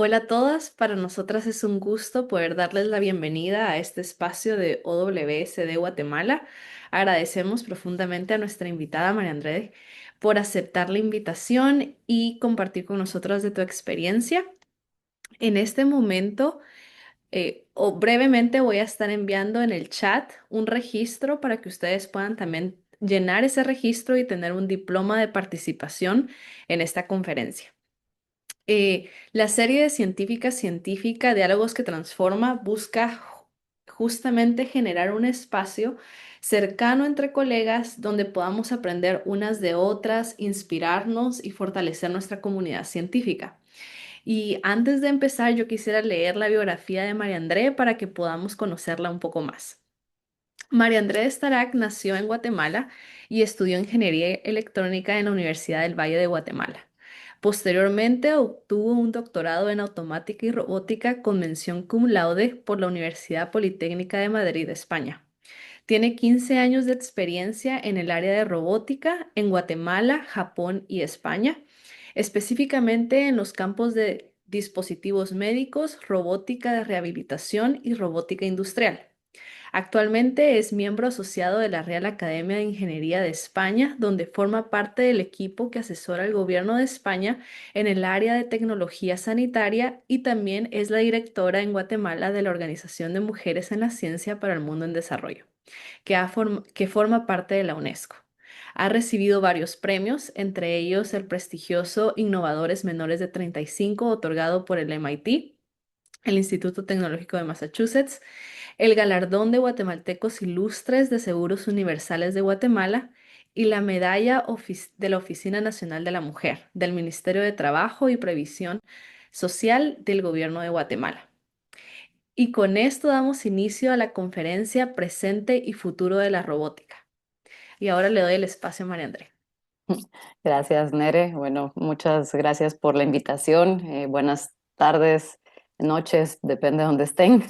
Hola a todas, para nosotras es un gusto poder darles la bienvenida a este espacio de OWSD Guatemala. Agradecemos profundamente a nuestra invitada María André por aceptar la invitación y compartir con nosotras de tu experiencia. En este momento, o brevemente voy a estar enviando en el chat un registro para que ustedes puedan también llenar ese registro y tener un diploma de participación en esta conferencia. La serie de Científica, Diálogos que Transforma, busca justamente generar un espacio cercano entre colegas donde podamos aprender unas de otras, inspirarnos y fortalecer nuestra comunidad científica. Y antes de empezar, yo quisiera leer la biografía de María André para que podamos conocerla un poco más. María André Starac nació en Guatemala y estudió ingeniería electrónica en la Universidad del Valle de Guatemala. Posteriormente obtuvo un doctorado en automática y robótica con mención cum laude por la Universidad Politécnica de Madrid, España. Tiene 15 años de experiencia en el área de robótica en Guatemala, Japón y España, específicamente en los campos de dispositivos médicos, robótica de rehabilitación y robótica industrial. Actualmente es miembro asociado de la Real Academia de Ingeniería de España, donde forma parte del equipo que asesora al gobierno de España en el área de tecnología sanitaria y también es la directora en Guatemala de la Organización de Mujeres en la Ciencia para el Mundo en Desarrollo, que forma parte de la UNESCO. Ha recibido varios premios, entre ellos el prestigioso Innovadores Menores de 35, otorgado por el MIT, el Instituto Tecnológico de Massachusetts, el Galardón de Guatemaltecos Ilustres de Seguros Universales de Guatemala y la Medalla de la Oficina Nacional de la Mujer del Ministerio de Trabajo y Previsión Social del Gobierno de Guatemala. Y con esto damos inicio a la conferencia Presente y Futuro de la Robótica. Y ahora le doy el espacio a María André. Gracias, Nere. Bueno, muchas gracias por la invitación. Buenas tardes, noches, depende de donde estén.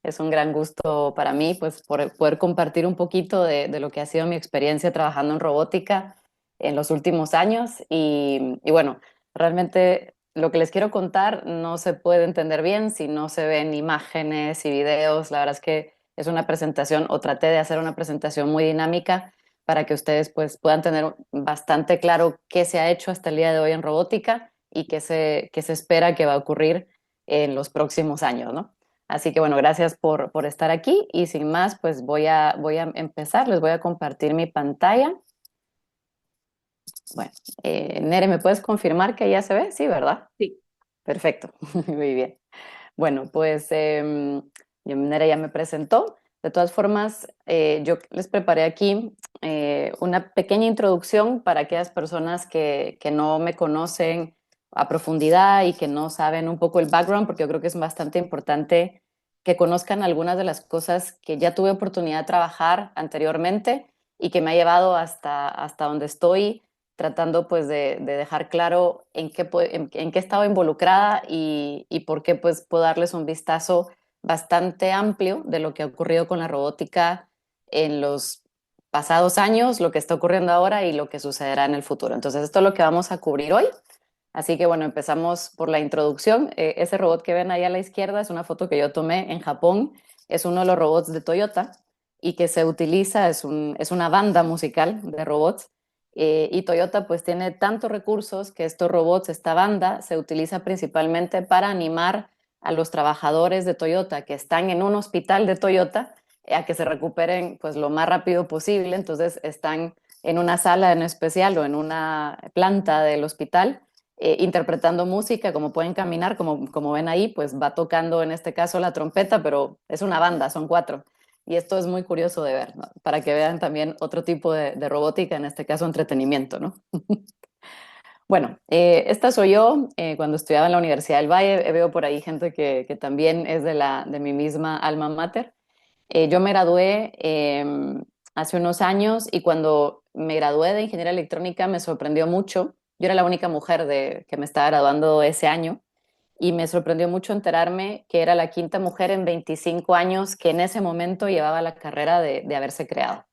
Es un gran gusto para mí, pues, poder compartir un poquito de lo que ha sido mi experiencia trabajando en robótica en los últimos años. Y bueno, realmente lo que les quiero contar no se puede entender bien si no se ven imágenes y videos. La verdad es que es una presentación, o traté de hacer una presentación muy dinámica para que ustedes pues, puedan tener bastante claro qué se ha hecho hasta el día de hoy en robótica y qué se espera que va a ocurrir en los próximos años, ¿no? Así que bueno, gracias por estar aquí y sin más, pues voy a empezar, les voy a compartir mi pantalla. Bueno, Nere, ¿me puedes confirmar que ya se ve? Sí, ¿verdad? Sí. Perfecto, muy bien. Bueno, pues Nere ya me presentó. De todas formas, yo les preparé aquí una pequeña introducción para aquellas personas que no me conocen a profundidad y que no saben un poco el background, porque yo creo que es bastante importante que conozcan algunas de las cosas que ya tuve oportunidad de trabajar anteriormente y que me ha llevado hasta donde estoy tratando pues de dejar claro en qué estaba involucrada y por qué pues puedo darles un vistazo bastante amplio de lo que ha ocurrido con la robótica en los pasados años, lo que está ocurriendo ahora y lo que sucederá en el futuro. Entonces esto es lo que vamos a cubrir hoy. Así que bueno, empezamos por la introducción. Ese robot que ven ahí a la izquierda es una foto que yo tomé en Japón. Es uno de los robots de Toyota y que se utiliza, es una banda musical de robots y Toyota pues tiene tantos recursos que estos robots, esta banda, se utiliza principalmente para animar a los trabajadores de Toyota que están en un hospital de Toyota a que se recuperen pues lo más rápido posible. Entonces están en una sala en especial o en una planta del hospital interpretando música, como pueden caminar, como ven ahí, pues va tocando en este caso la trompeta, pero es una banda, son cuatro. Y esto es muy curioso de ver, ¿no? Para que vean también otro tipo de robótica, en este caso entretenimiento, ¿no? Bueno, esta soy yo. Cuando estudiaba en la Universidad del Valle, veo por ahí gente que también es de mi misma alma mater. Yo me gradué hace unos años y cuando me gradué de ingeniería electrónica me sorprendió mucho. Yo era la única mujer que me estaba graduando ese año y me sorprendió mucho enterarme que era la quinta mujer en 25 años que en ese momento llevaba la carrera de haberse creado.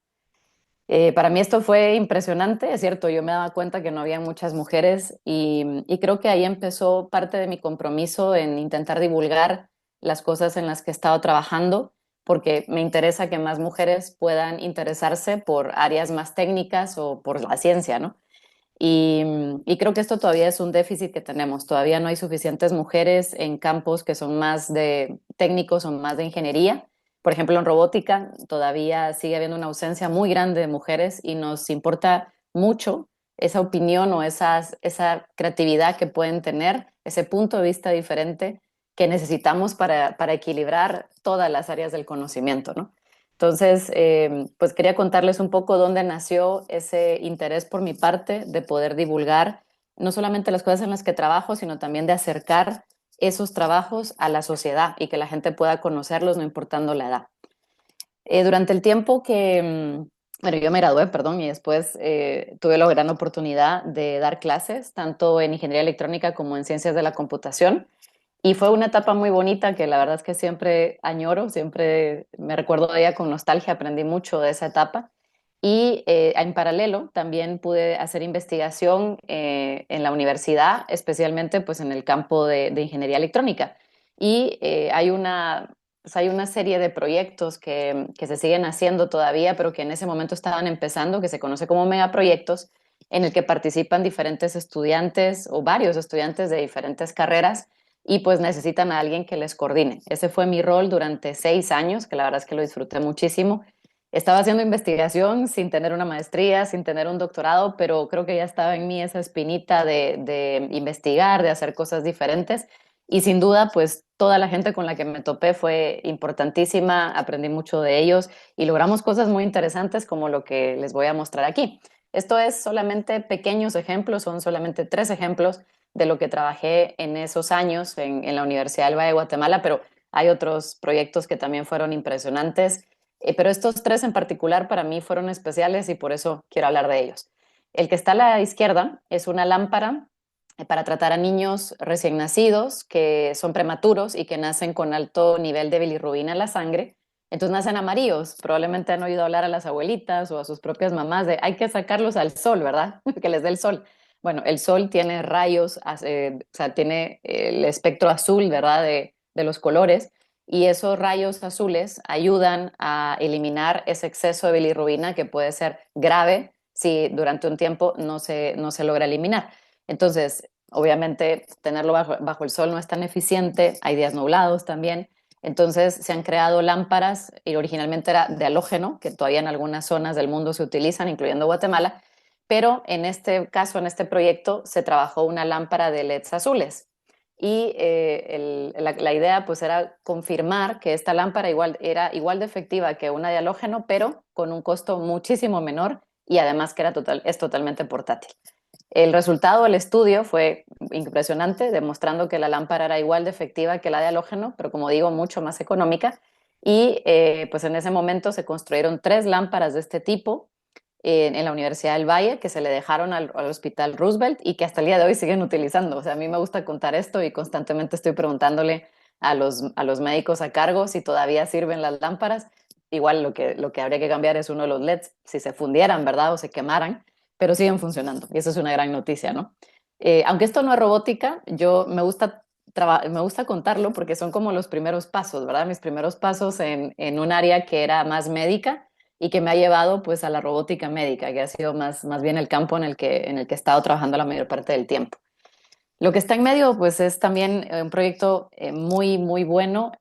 Para mí esto fue impresionante, es cierto, yo me daba cuenta que no había muchas mujeres y creo que ahí empezó parte de mi compromiso en intentar divulgar las cosas en las que he estado trabajando, porque me interesa que más mujeres puedan interesarse por áreas más técnicas o por la ciencia, ¿no? Y creo que esto todavía es un déficit que tenemos. Todavía no hay suficientes mujeres en campos que son más de técnicos o más de ingeniería. Por ejemplo, en robótica todavía sigue habiendo una ausencia muy grande de mujeres y nos importa mucho esa opinión o esa creatividad que pueden tener, ese punto de vista diferente que necesitamos para equilibrar todas las áreas del conocimiento, ¿no? Entonces, pues quería contarles un poco dónde nació ese interés por mi parte de poder divulgar no solamente las cosas en las que trabajo, sino también de acercar esos trabajos a la sociedad y que la gente pueda conocerlos no importando la edad. Durante el tiempo que, bueno, yo me gradué, perdón, y después tuve la gran oportunidad de dar clases, tanto en ingeniería electrónica como en ciencias de la computación. Y fue una etapa muy bonita que la verdad es que siempre añoro, siempre me recuerdo de ella con nostalgia, aprendí mucho de esa etapa. Y en paralelo también pude hacer investigación en la universidad, especialmente pues en el campo de ingeniería electrónica. Y pues, hay una serie de proyectos que se siguen haciendo todavía, pero que en ese momento estaban empezando, que se conoce como megaproyectos, en el que participan diferentes estudiantes o varios estudiantes de diferentes carreras y pues necesitan a alguien que les coordine. Ese fue mi rol durante 6 años, que la verdad es que lo disfruté muchísimo. Estaba haciendo investigación sin tener una maestría, sin tener un doctorado, pero creo que ya estaba en mí esa espinita de investigar, de hacer cosas diferentes. Y sin duda, pues toda la gente con la que me topé fue importantísima, aprendí mucho de ellos y logramos cosas muy interesantes como lo que les voy a mostrar aquí. Esto es solamente pequeños ejemplos, son solamente 3 ejemplos de lo que trabajé en esos años en la Universidad del Valle de Guatemala, pero hay otros proyectos que también fueron impresionantes. Pero estos 3 en particular para mí fueron especiales y por eso quiero hablar de ellos. El que está a la izquierda es una lámpara para tratar a niños recién nacidos que son prematuros y que nacen con alto nivel de bilirrubina en la sangre. Entonces nacen amarillos. Probablemente han oído hablar a las abuelitas o a sus propias mamás de hay que sacarlos al sol, ¿verdad? Que les dé el sol. Bueno, el sol tiene rayos, o sea, tiene el espectro azul, ¿verdad? De los colores y esos rayos azules ayudan a eliminar ese exceso de bilirrubina que puede ser grave si durante un tiempo no se logra eliminar. Entonces, obviamente, tenerlo bajo el sol no es tan eficiente, hay días nublados también. Entonces, se han creado lámparas, y originalmente era de halógeno, que todavía en algunas zonas del mundo se utilizan, incluyendo Guatemala, pero en este caso, en este proyecto, se trabajó una lámpara de LEDs azules y la idea pues era confirmar que esta lámpara era igual de efectiva que una de halógeno, pero con un costo muchísimo menor y además que es totalmente portátil. El resultado del estudio fue impresionante, demostrando que la lámpara era igual de efectiva que la de halógeno, pero como digo, mucho más económica. Y pues en ese momento se construyeron 3 lámparas de este tipo en la Universidad del Valle que se le dejaron al Hospital Roosevelt y que hasta el día de hoy siguen utilizando. O sea, a mí me gusta contar esto y constantemente estoy preguntándole a los médicos a cargo si todavía sirven las lámparas. Igual lo que habría que cambiar es uno de los LEDs, si se fundieran, ¿verdad? O se quemaran, pero siguen funcionando. Y eso es una gran noticia, ¿no? Aunque esto no es robótica, me gusta contarlo porque son como los primeros pasos, ¿verdad? Mis primeros pasos en un área que era más médica y que me ha llevado pues a la robótica médica, que ha sido más bien el campo en el que he estado trabajando la mayor parte del tiempo. Lo que está en medio pues es también un proyecto muy bueno.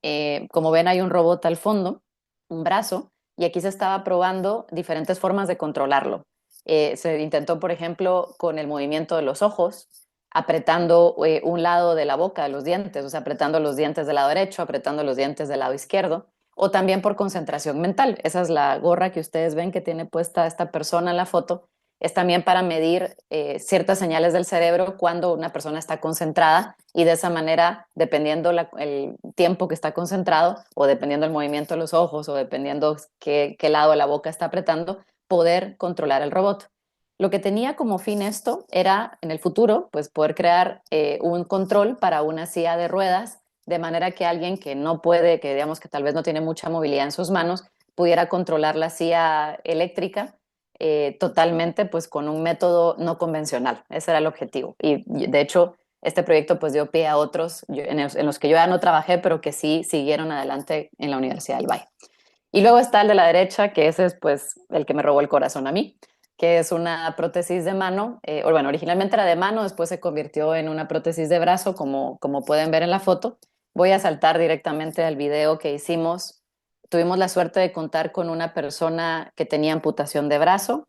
Como ven hay un robot al fondo, un brazo, y aquí se estaba probando diferentes formas de controlarlo. Se intentó, por ejemplo, con el movimiento de los ojos, apretando un lado de la boca, de los dientes, o sea, apretando los dientes del lado derecho, apretando los dientes del lado izquierdo, o también por concentración mental. Esa es la gorra que ustedes ven que tiene puesta esta persona en la foto. Es también para medir ciertas señales del cerebro cuando una persona está concentrada y de esa manera, dependiendo el tiempo que está concentrado o dependiendo el movimiento de los ojos o dependiendo qué lado de la boca está apretando, poder controlar el robot. Lo que tenía como fin esto era, en el futuro, pues poder crear un control para una silla de ruedas, de manera que alguien que no puede, que digamos que tal vez no tiene mucha movilidad en sus manos, pudiera controlar la silla eléctrica totalmente pues con un método no convencional. Ese era el objetivo. Y de hecho, este proyecto pues dio pie a otros en los que yo ya no trabajé, pero que sí siguieron adelante en la Universidad del Valle. Y luego está el de la derecha, que ese es pues el que me robó el corazón a mí, que es una prótesis de mano, o bueno, originalmente era de mano, después se convirtió en una prótesis de brazo, como pueden ver en la foto. Voy a saltar directamente al video que hicimos. Tuvimos la suerte de contar con una persona que tenía amputación de brazo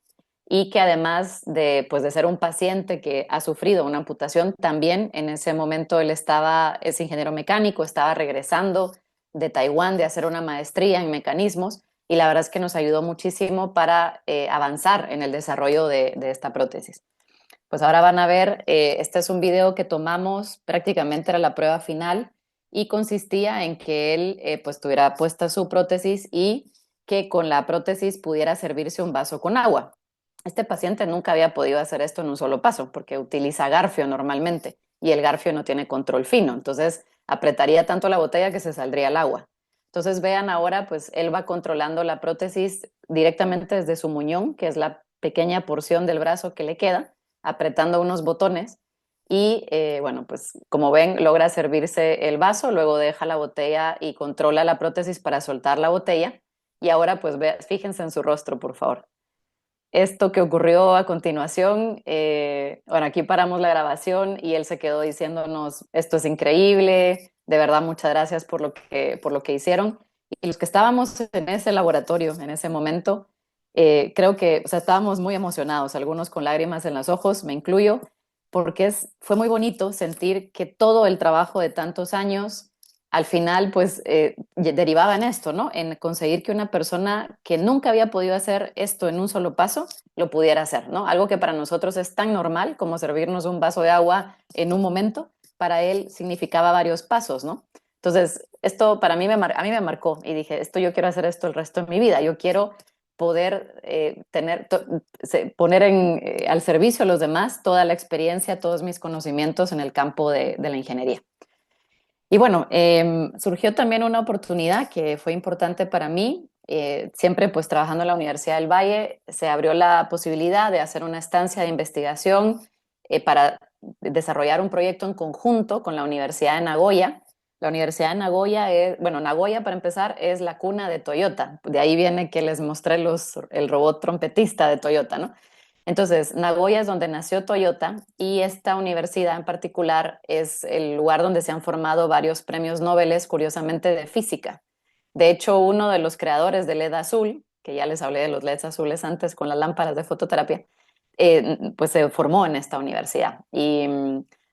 y que además pues de ser un paciente que ha sufrido una amputación, también en ese momento es ingeniero mecánico, estaba regresando de Taiwán de hacer una maestría en mecanismos y la verdad es que nos ayudó muchísimo para avanzar en el desarrollo de esta prótesis. Pues ahora van a ver, este es un video que tomamos, prácticamente era la prueba final y consistía en que él pues tuviera puesta su prótesis y que con la prótesis pudiera servirse un vaso con agua. Este paciente nunca había podido hacer esto en un solo paso porque utiliza garfio normalmente y el garfio no tiene control fino, entonces apretaría tanto la botella que se saldría el agua. Entonces vean ahora, pues él va controlando la prótesis directamente desde su muñón, que es la pequeña porción del brazo que le queda, apretando unos botones y bueno, pues como ven, logra servirse el vaso, luego deja la botella y controla la prótesis para soltar la botella. Y ahora pues fíjense en su rostro, por favor. Esto que ocurrió a continuación, bueno, aquí paramos la grabación y él se quedó diciéndonos, esto es increíble, de verdad muchas gracias por lo que hicieron. Y los que estábamos en ese laboratorio en ese momento, creo que, o sea, estábamos muy emocionados, algunos con lágrimas en los ojos, me incluyo, porque fue muy bonito sentir que todo el trabajo de tantos años al final pues derivaba en esto, ¿no? En conseguir que una persona que nunca había podido hacer esto en un solo paso, lo pudiera hacer, ¿no? Algo que para nosotros es tan normal como servirnos un vaso de agua en un momento, para él significaba varios pasos, ¿no? Entonces, esto para mí a mí me marcó y dije, esto yo quiero hacer esto el resto de mi vida, yo quiero poder poner al servicio a los demás toda la experiencia, todos mis conocimientos en el campo de la ingeniería. Y bueno, surgió también una oportunidad que fue importante para mí. Siempre pues trabajando en la Universidad del Valle, se abrió la posibilidad de hacer una estancia de investigación para desarrollar un proyecto en conjunto con la Universidad de Nagoya. La Universidad de Nagoya bueno, Nagoya para empezar es la cuna de Toyota. De ahí viene que les mostré el robot trompetista de Toyota, ¿no? Entonces, Nagoya es donde nació Toyota y esta universidad en particular es el lugar donde se han formado varios premios Nobel, curiosamente, de física. De hecho, uno de los creadores del LED azul, que ya les hablé de los LEDs azules antes con las lámparas de fototerapia, pues se formó en esta universidad. Y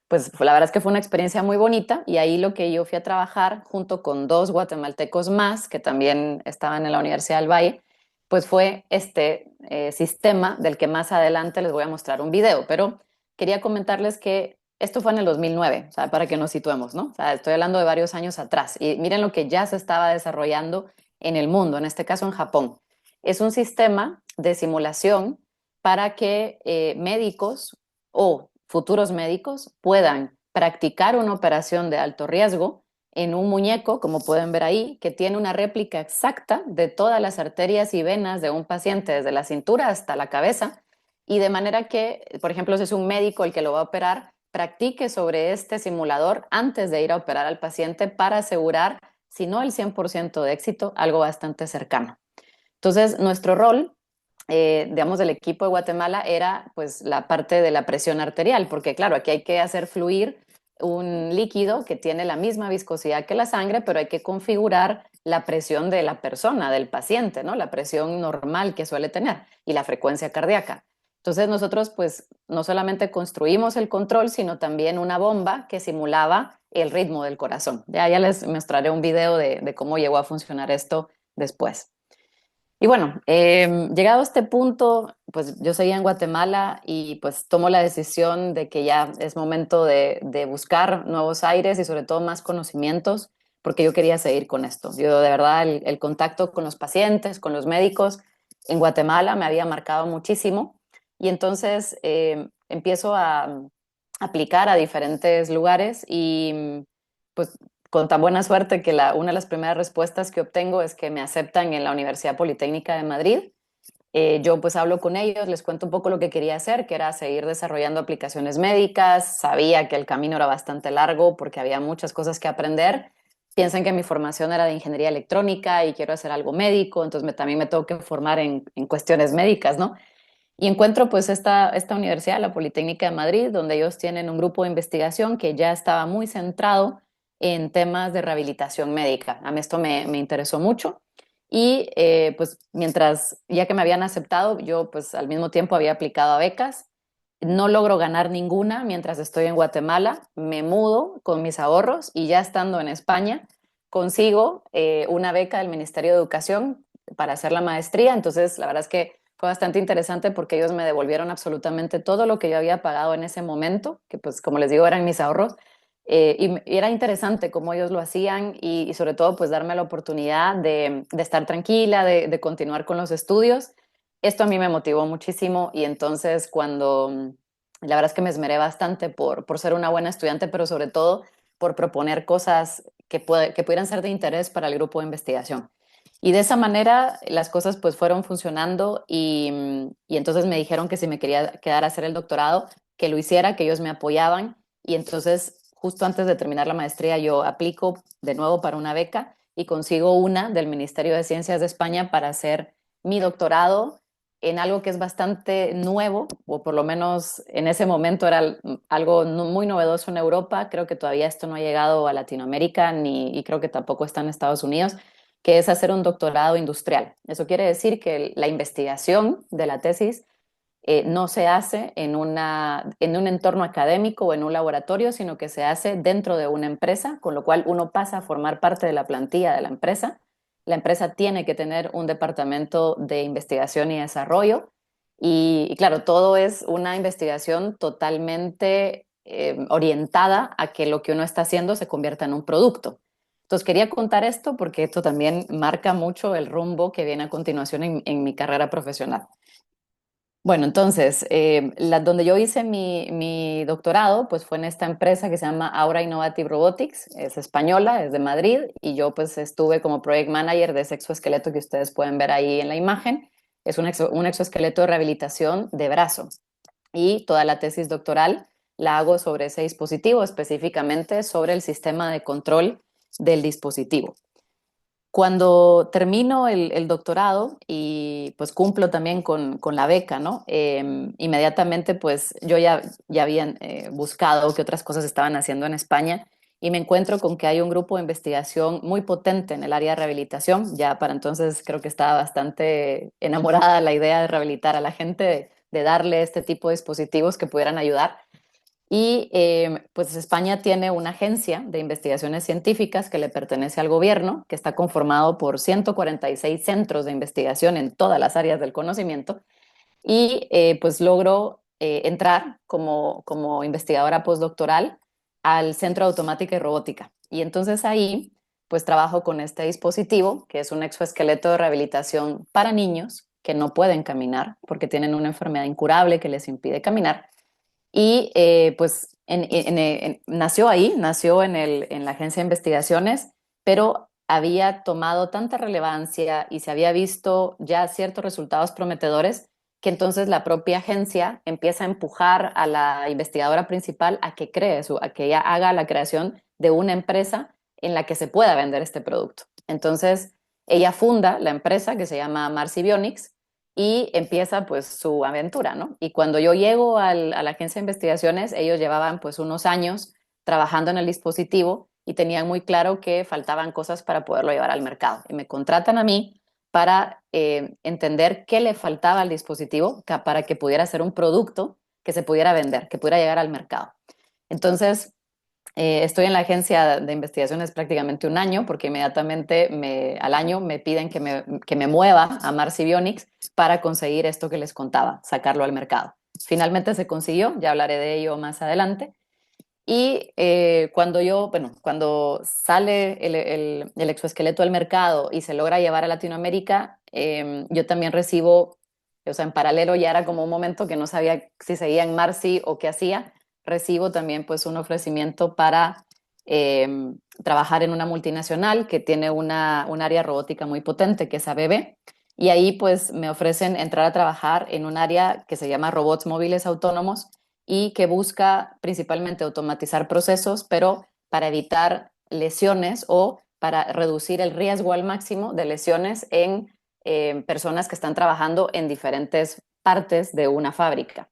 pues la verdad es que fue una experiencia muy bonita y ahí lo que yo fui a trabajar junto con dos guatemaltecos más que también estaban en la Universidad del Valle, pues fue este sistema del que más adelante les voy a mostrar un video, pero quería comentarles que esto fue en el 2009, o sea, para que nos situemos, ¿no? O sea, estoy hablando de varios años atrás y miren lo que ya se estaba desarrollando en el mundo, en este caso en Japón. Es un sistema de simulación para que médicos o futuros médicos puedan practicar una operación de alto riesgo en un muñeco, como pueden ver ahí, que tiene una réplica exacta de todas las arterias y venas de un paciente, desde la cintura hasta la cabeza, y de manera que, por ejemplo, si es un médico el que lo va a operar, practique sobre este simulador antes de ir a operar al paciente para asegurar, si no el 100% de éxito, algo bastante cercano. Entonces, nuestro rol, digamos, del equipo de Guatemala era pues la parte de la presión arterial, porque claro, aquí hay que hacer fluir un líquido que tiene la misma viscosidad que la sangre, pero hay que configurar la presión de la persona, del paciente, ¿no? La presión normal que suele tener y la frecuencia cardíaca. Entonces nosotros pues no solamente construimos el control, sino también una bomba que simulaba el ritmo del corazón. Ya les mostraré un video de cómo llegó a funcionar esto después. Y bueno, llegado a este punto, pues yo seguía en Guatemala y pues tomo la decisión de que ya es momento de buscar nuevos aires y sobre todo más conocimientos, porque yo quería seguir con esto. Yo de verdad el contacto con los pacientes, con los médicos en Guatemala me había marcado muchísimo y entonces empiezo a aplicar a diferentes lugares y pues con tan buena suerte que una de las primeras respuestas que obtengo es que me aceptan en la Universidad Politécnica de Madrid Yo pues hablo con ellos, les cuento un poco lo que quería hacer, que era seguir desarrollando aplicaciones médicas. Sabía que el camino era bastante largo porque había muchas cosas que aprender. Piensen que mi formación era de ingeniería electrónica y quiero hacer algo médico, entonces también me tengo que formar en cuestiones médicas, ¿no? Y encuentro pues esta universidad, la Politécnica de Madrid, donde ellos tienen un grupo de investigación que ya estaba muy centrado en temas de rehabilitación médica. A mí esto me interesó mucho. Y pues mientras, ya que me habían aceptado, yo pues al mismo tiempo había aplicado a becas. No logro ganar ninguna mientras estoy en Guatemala. Me mudo con mis ahorros y ya estando en España, consigo una beca del Ministerio de Educación para hacer la maestría. Entonces, la verdad es que fue bastante interesante porque ellos me devolvieron absolutamente todo lo que yo había pagado en ese momento, que pues como les digo eran mis ahorros. Y era interesante cómo ellos lo hacían y sobre todo pues darme la oportunidad de estar tranquila, de continuar con los estudios. Esto a mí me motivó muchísimo y entonces la verdad es que me esmeré bastante por ser una buena estudiante, pero sobre todo por proponer cosas que pudieran ser de interés para el grupo de investigación. Y de esa manera las cosas pues fueron funcionando y entonces me dijeron que si me quería quedar a hacer el doctorado, que lo hiciera, que ellos me apoyaban. Y entonces justo antes de terminar la maestría yo aplico de nuevo para una beca y consigo una del Ministerio de Ciencias de España para hacer mi doctorado en algo que es bastante nuevo, o por lo menos en ese momento era algo muy novedoso en Europa. Creo que todavía esto no ha llegado a Latinoamérica y creo que tampoco está en Estados Unidos, que es hacer un doctorado industrial. Eso quiere decir que la investigación de la tesis no se hace en un entorno académico o en un laboratorio, sino que se hace dentro de una empresa, con lo cual uno pasa a formar parte de la plantilla de la empresa. La empresa tiene que tener un departamento de investigación y desarrollo y claro, todo es una investigación totalmente orientada a que lo que uno está haciendo se convierta en un producto. Entonces quería contar esto porque esto también marca mucho el rumbo que viene a continuación en mi carrera profesional. Bueno, entonces, donde yo hice mi doctorado, pues fue en esta empresa que se llama Aura Innovative Robotics, es española, es de Madrid, y yo pues estuve como project manager de ese exoesqueleto que ustedes pueden ver ahí en la imagen. Es un exoesqueleto de rehabilitación de brazo y toda la tesis doctoral la hago sobre ese dispositivo, específicamente sobre el sistema de control del dispositivo. Cuando termino el doctorado y pues cumplo también con la beca, ¿no? Inmediatamente pues yo ya había buscado qué otras cosas estaban haciendo en España y me encuentro con que hay un grupo de investigación muy potente en el área de rehabilitación. Ya para entonces creo que estaba bastante enamorada de la idea de rehabilitar a la gente, de darle este tipo de dispositivos que pudieran ayudar. Y pues España tiene una agencia de investigaciones científicas que le pertenece al gobierno, que está conformado por 146 centros de investigación en todas las áreas del conocimiento. Y pues logro entrar como investigadora postdoctoral al Centro de Automática y Robótica. Y entonces ahí pues trabajo con este dispositivo, que es un exoesqueleto de rehabilitación para niños que no pueden caminar porque tienen una enfermedad incurable que les impide caminar y pues nació ahí, nació en la agencia de investigaciones, pero había tomado tanta relevancia y se había visto ya ciertos resultados prometedores que entonces la propia agencia empieza a empujar a la investigadora principal a que a que ella haga la creación de una empresa en la que se pueda vender este producto. Entonces, ella funda la empresa que se llama Marcy Bionics y empieza pues su aventura, ¿no? Y cuando yo llego a la agencia de investigaciones, ellos llevaban pues unos años trabajando en el dispositivo y tenían muy claro que faltaban cosas para poderlo llevar al mercado. Y me contratan a mí para entender qué le faltaba al dispositivo para que pudiera ser un producto que se pudiera vender, que pudiera llegar al mercado. Entonces, estoy en la agencia de investigaciones prácticamente un año porque inmediatamente al año me piden que me mueva a Marcy Bionics para conseguir esto que les contaba, sacarlo al mercado. Finalmente se consiguió, ya hablaré de ello más adelante. Y cuando sale el exoesqueleto al mercado y se logra llevar a Latinoamérica, yo también recibo, o sea, en paralelo ya era como un momento que no sabía si seguía en Marcy o qué hacía, recibo también pues un ofrecimiento para trabajar en una multinacional que tiene un área robótica muy potente, que es ABB, Y ahí pues me ofrecen entrar a trabajar en un área que se llama robots móviles autónomos y que busca principalmente automatizar procesos, pero para evitar lesiones o para reducir el riesgo al máximo de lesiones en personas que están trabajando en diferentes partes de una fábrica.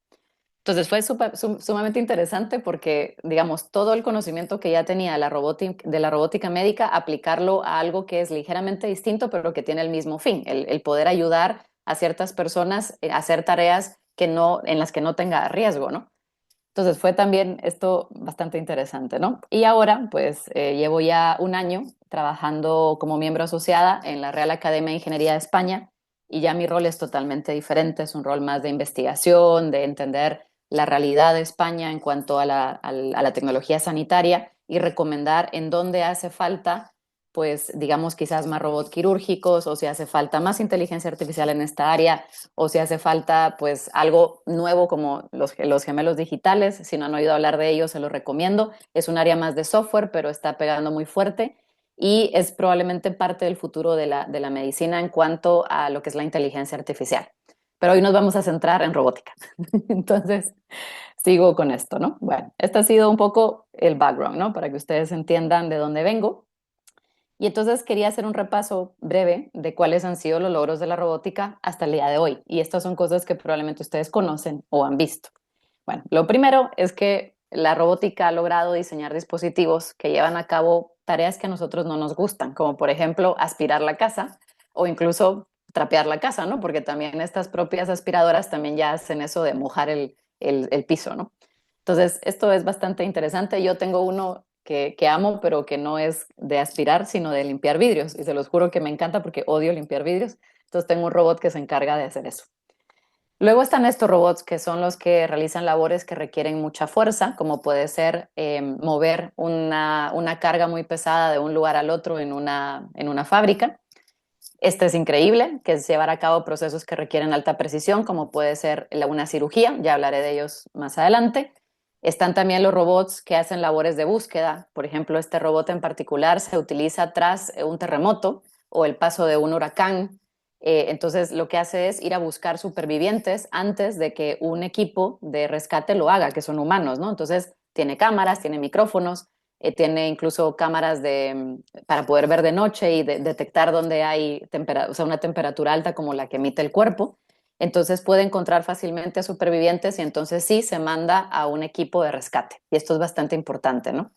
Entonces fue sumamente interesante porque, digamos, todo el conocimiento que ya tenía de la robótica médica, aplicarlo a algo que es ligeramente distinto, pero que tiene el mismo fin, el poder ayudar a ciertas personas a hacer tareas que no, en las que no tenga riesgo, ¿no? Entonces fue también esto bastante interesante, ¿no? Y ahora, pues, llevo ya un año trabajando como miembro asociada en la Real Academia de Ingeniería de España y ya mi rol es totalmente diferente, es un rol más de investigación, de entender la realidad de España en cuanto a la tecnología sanitaria y recomendar en dónde hace falta, pues, digamos, quizás más robots quirúrgicos o si hace falta más inteligencia artificial en esta área o si hace falta pues algo nuevo como los gemelos digitales. Si no han oído hablar de ellos, se los recomiendo. Es un área más de software, pero está pegando muy fuerte y es probablemente parte del futuro de la medicina en cuanto a lo que es la inteligencia artificial. Pero hoy nos vamos a centrar en robótica. Entonces, sigo con esto, ¿no? Bueno, este ha sido un poco el background, ¿no? Para que ustedes entiendan de dónde vengo. Y entonces quería hacer un repaso breve de cuáles han sido los logros de la robótica hasta el día de hoy. Y estas son cosas que probablemente ustedes conocen o han visto. Bueno, lo primero es que la robótica ha logrado diseñar dispositivos que llevan a cabo tareas que a nosotros no nos gustan, como por ejemplo aspirar la casa o incluso trapear la casa, ¿no? Porque también estas propias aspiradoras también ya hacen eso de mojar el piso, ¿no? Entonces, esto es bastante interesante. Yo tengo uno que amo, pero que no es de aspirar, sino de limpiar vidrios. Y se los juro que me encanta porque odio limpiar vidrios. Entonces, tengo un robot que se encarga de hacer eso. Luego están estos robots que son los que realizan labores que requieren mucha fuerza, como puede ser mover una carga muy pesada de un lugar al otro en una fábrica. Este es increíble, que es llevar a cabo procesos que requieren alta precisión, como puede ser una cirugía, ya hablaré de ellos más adelante. Están también los robots que hacen labores de búsqueda. Por ejemplo, este robot en particular se utiliza tras un terremoto o el paso de un huracán. Entonces, lo que hace es ir a buscar supervivientes antes de que un equipo de rescate lo haga, que son humanos, ¿no? Entonces, tiene cámaras, tiene micrófonos, tiene incluso cámaras para poder ver de noche y detectar dónde hay o sea, una temperatura alta como la que emite el cuerpo. Entonces puede encontrar fácilmente a supervivientes y entonces sí se manda a un equipo de rescate. Y esto es bastante importante, ¿no?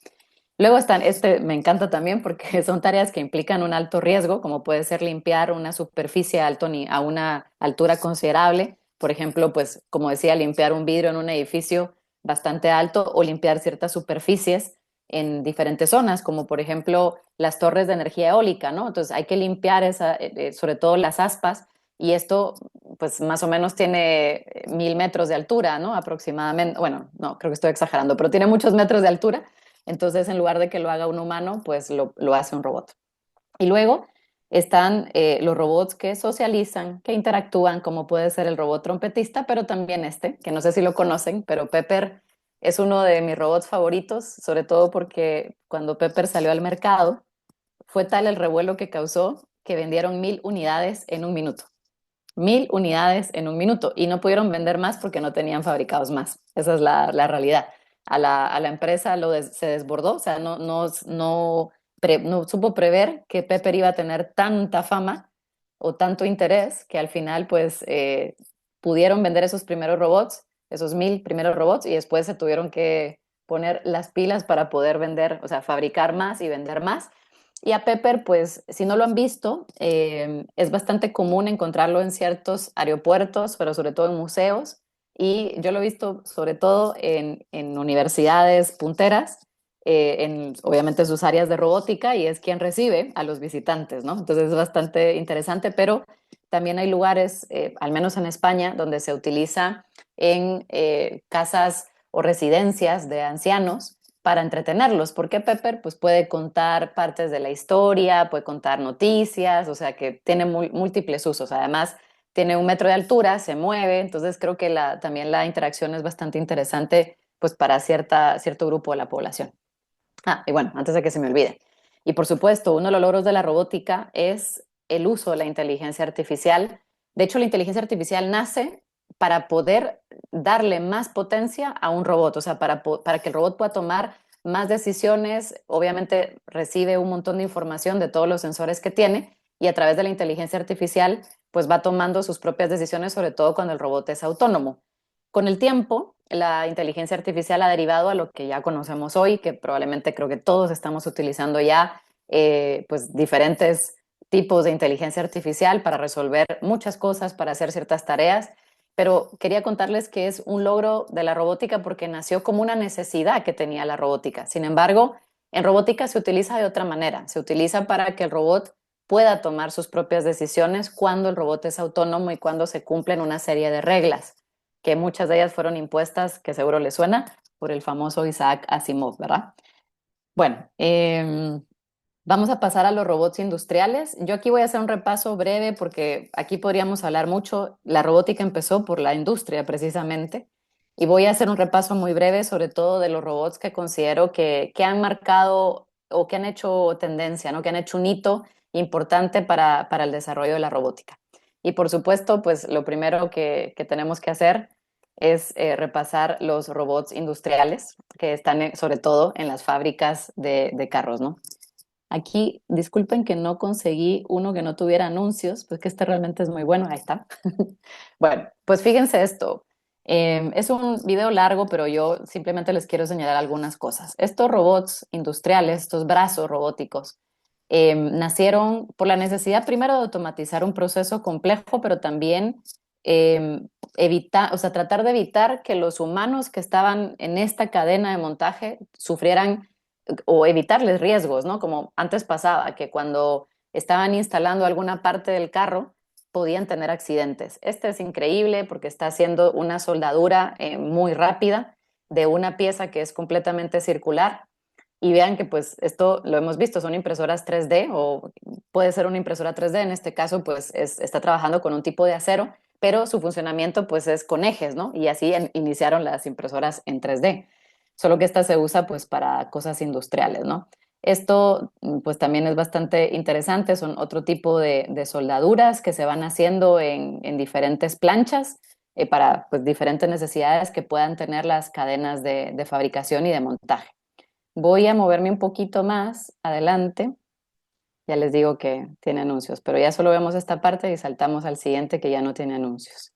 Luego están, este me encanta también porque son tareas que implican un alto riesgo, como puede ser limpiar una superficie a una altura considerable. Por ejemplo, pues como decía, limpiar un vidrio en un edificio bastante alto o limpiar ciertas superficies en diferentes zonas, como por ejemplo las torres de energía eólica, ¿no? Entonces hay que limpiar sobre todo las aspas y esto pues más o menos tiene 1000 metros de altura, ¿no? Aproximadamente, bueno, no, creo que estoy exagerando, pero tiene muchos metros de altura. Entonces, en lugar de que lo haga un humano, pues lo hace un robot. Y luego están los robots que socializan, que interactúan, como puede ser el robot trompetista, pero también este, que no sé si lo conocen, pero Pepper es uno de mis robots favoritos, sobre todo porque cuando Pepper salió al mercado, fue tal el revuelo que causó que vendieron 1000 unidades en un minuto. 1000 unidades en un minuto y no pudieron vender más porque no tenían fabricados más. Esa es la realidad. A la empresa se desbordó, o sea, no supo prever que Pepper iba a tener tanta fama o tanto interés que al final pues pudieron vender esos primeros robots, esos 1000 primeros robots y después se tuvieron que poner las pilas para poder vender, o sea, fabricar más y vender más. Y a Pepper, pues, si no lo han visto, es bastante común encontrarlo en ciertos aeropuertos, pero sobre todo en museos. Y yo lo he visto sobre todo en universidades punteras, obviamente sus áreas de robótica, y es quien recibe a los visitantes, ¿no? Entonces es bastante interesante, pero también hay lugares, al menos en España, donde se utiliza en casas o residencias de ancianos para entretenerlos, porque Pepper pues puede contar partes de la historia, puede contar noticias, o sea que tiene múltiples usos. Además, tiene 1 metro de altura, se mueve, entonces creo que también la interacción es bastante interesante pues para cierto grupo de la población. Ah, y bueno, antes de que se me olvide. Y por supuesto, uno de los logros de la robótica es el uso de la inteligencia artificial. De hecho, la inteligencia artificial nace para poder darle más potencia a un robot, o sea, para que el robot pueda tomar más decisiones, obviamente recibe un montón de información de todos los sensores que tiene y a través de la inteligencia artificial pues va tomando sus propias decisiones, sobre todo cuando el robot es autónomo. Con el tiempo, la inteligencia artificial ha derivado a lo que ya conocemos hoy, que probablemente creo que todos estamos utilizando ya, pues diferentes tipos de inteligencia artificial para resolver muchas cosas, para hacer ciertas tareas, pero quería contarles que es un logro de la robótica porque nació como una necesidad que tenía la robótica. Sin embargo, en robótica se utiliza de otra manera, se utiliza para que el robot pueda tomar sus propias decisiones cuando el robot es autónomo y cuando se cumplen una serie de reglas, que muchas de ellas fueron impuestas, que seguro les suena, por el famoso Isaac Asimov, ¿verdad? Bueno, vamos a pasar a los robots industriales. Yo aquí voy a hacer un repaso breve porque aquí podríamos hablar mucho. La robótica empezó por la industria precisamente y voy a hacer un repaso muy breve sobre todo de los robots que considero que han marcado o que han hecho tendencia, ¿no? Que han hecho un hito importante para el desarrollo de la robótica. Y por supuesto, pues lo primero que tenemos que hacer es repasar los robots industriales que están sobre todo en las fábricas de carros, ¿no? Aquí, disculpen que no conseguí uno que no tuviera anuncios, pues que este realmente es muy bueno. Ahí está. Bueno, pues fíjense esto. Es un video largo, pero yo simplemente les quiero señalar algunas cosas. Estos robots industriales, estos brazos robóticos, nacieron por la necesidad primero de automatizar un proceso complejo, pero también evitar, o sea, tratar de evitar que los humanos que estaban en esta cadena de montaje sufrieran o evitarles riesgos, ¿no? Como antes pasaba, que cuando estaban instalando alguna parte del carro podían tener accidentes. Este es increíble porque está haciendo una soldadura muy rápida de una pieza que es completamente circular. Y vean que pues esto lo hemos visto, son impresoras 3D o puede ser una impresora 3D, en este caso pues está trabajando con un tipo de acero, pero su funcionamiento pues es con ejes, ¿no? Y así iniciaron las impresoras en 3D, solo que esta se usa pues para cosas industriales, ¿no? Esto pues también es bastante interesante, son otro tipo de soldaduras que se van haciendo en diferentes planchas para pues diferentes necesidades que puedan tener las cadenas de fabricación y de montaje. Voy a moverme un poquito más adelante. Ya les digo que tiene anuncios, pero ya solo vemos esta parte y saltamos al siguiente que ya no tiene anuncios.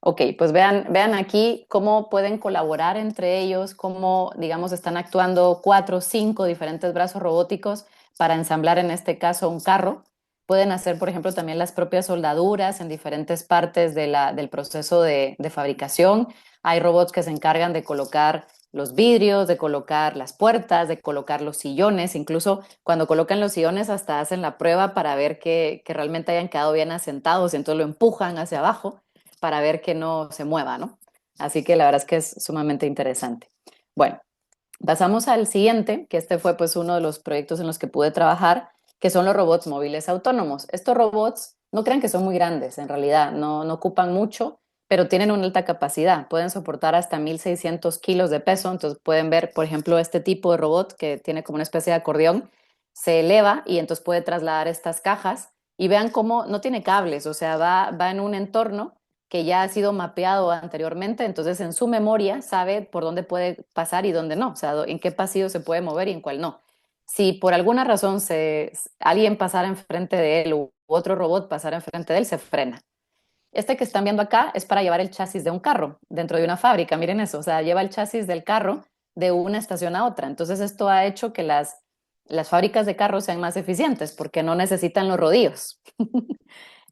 Ok, pues vean aquí cómo pueden colaborar entre ellos, cómo, digamos, están actuando 4 o 5 diferentes brazos robóticos para ensamblar, en este caso, un carro. Pueden hacer, por ejemplo, también las propias soldaduras en diferentes partes del proceso de fabricación. Hay robots que se encargan de colocar los vidrios, de colocar las puertas, de colocar los sillones. Incluso cuando colocan los sillones hasta hacen la prueba para ver que realmente hayan quedado bien asentados y entonces lo empujan hacia abajo para ver que no se mueva, ¿no? Así que la verdad es que es sumamente interesante. Bueno, pasamos al siguiente, que este fue pues uno de los proyectos en los que pude trabajar, que son los robots móviles autónomos. Estos robots no crean que son muy grandes, en realidad no ocupan mucho, pero tienen una alta capacidad. Pueden soportar hasta 1.600 kilos de peso. Entonces pueden ver, por ejemplo, este tipo de robot que tiene como una especie de acordeón, se eleva y entonces puede trasladar estas cajas y vean cómo no tiene cables, o sea, va en un entorno que ya ha sido mapeado anteriormente, entonces en su memoria sabe por dónde puede pasar y dónde no, o sea, en qué pasillo se puede mover y en cuál no. Si por alguna razón alguien pasara enfrente de él u otro robot pasara enfrente de él, se frena. Este que están viendo acá es para llevar el chasis de un carro dentro de una fábrica, miren eso, o sea, lleva el chasis del carro de una estación a otra. Entonces esto ha hecho que las fábricas de carros sean más eficientes porque no necesitan los rodillos.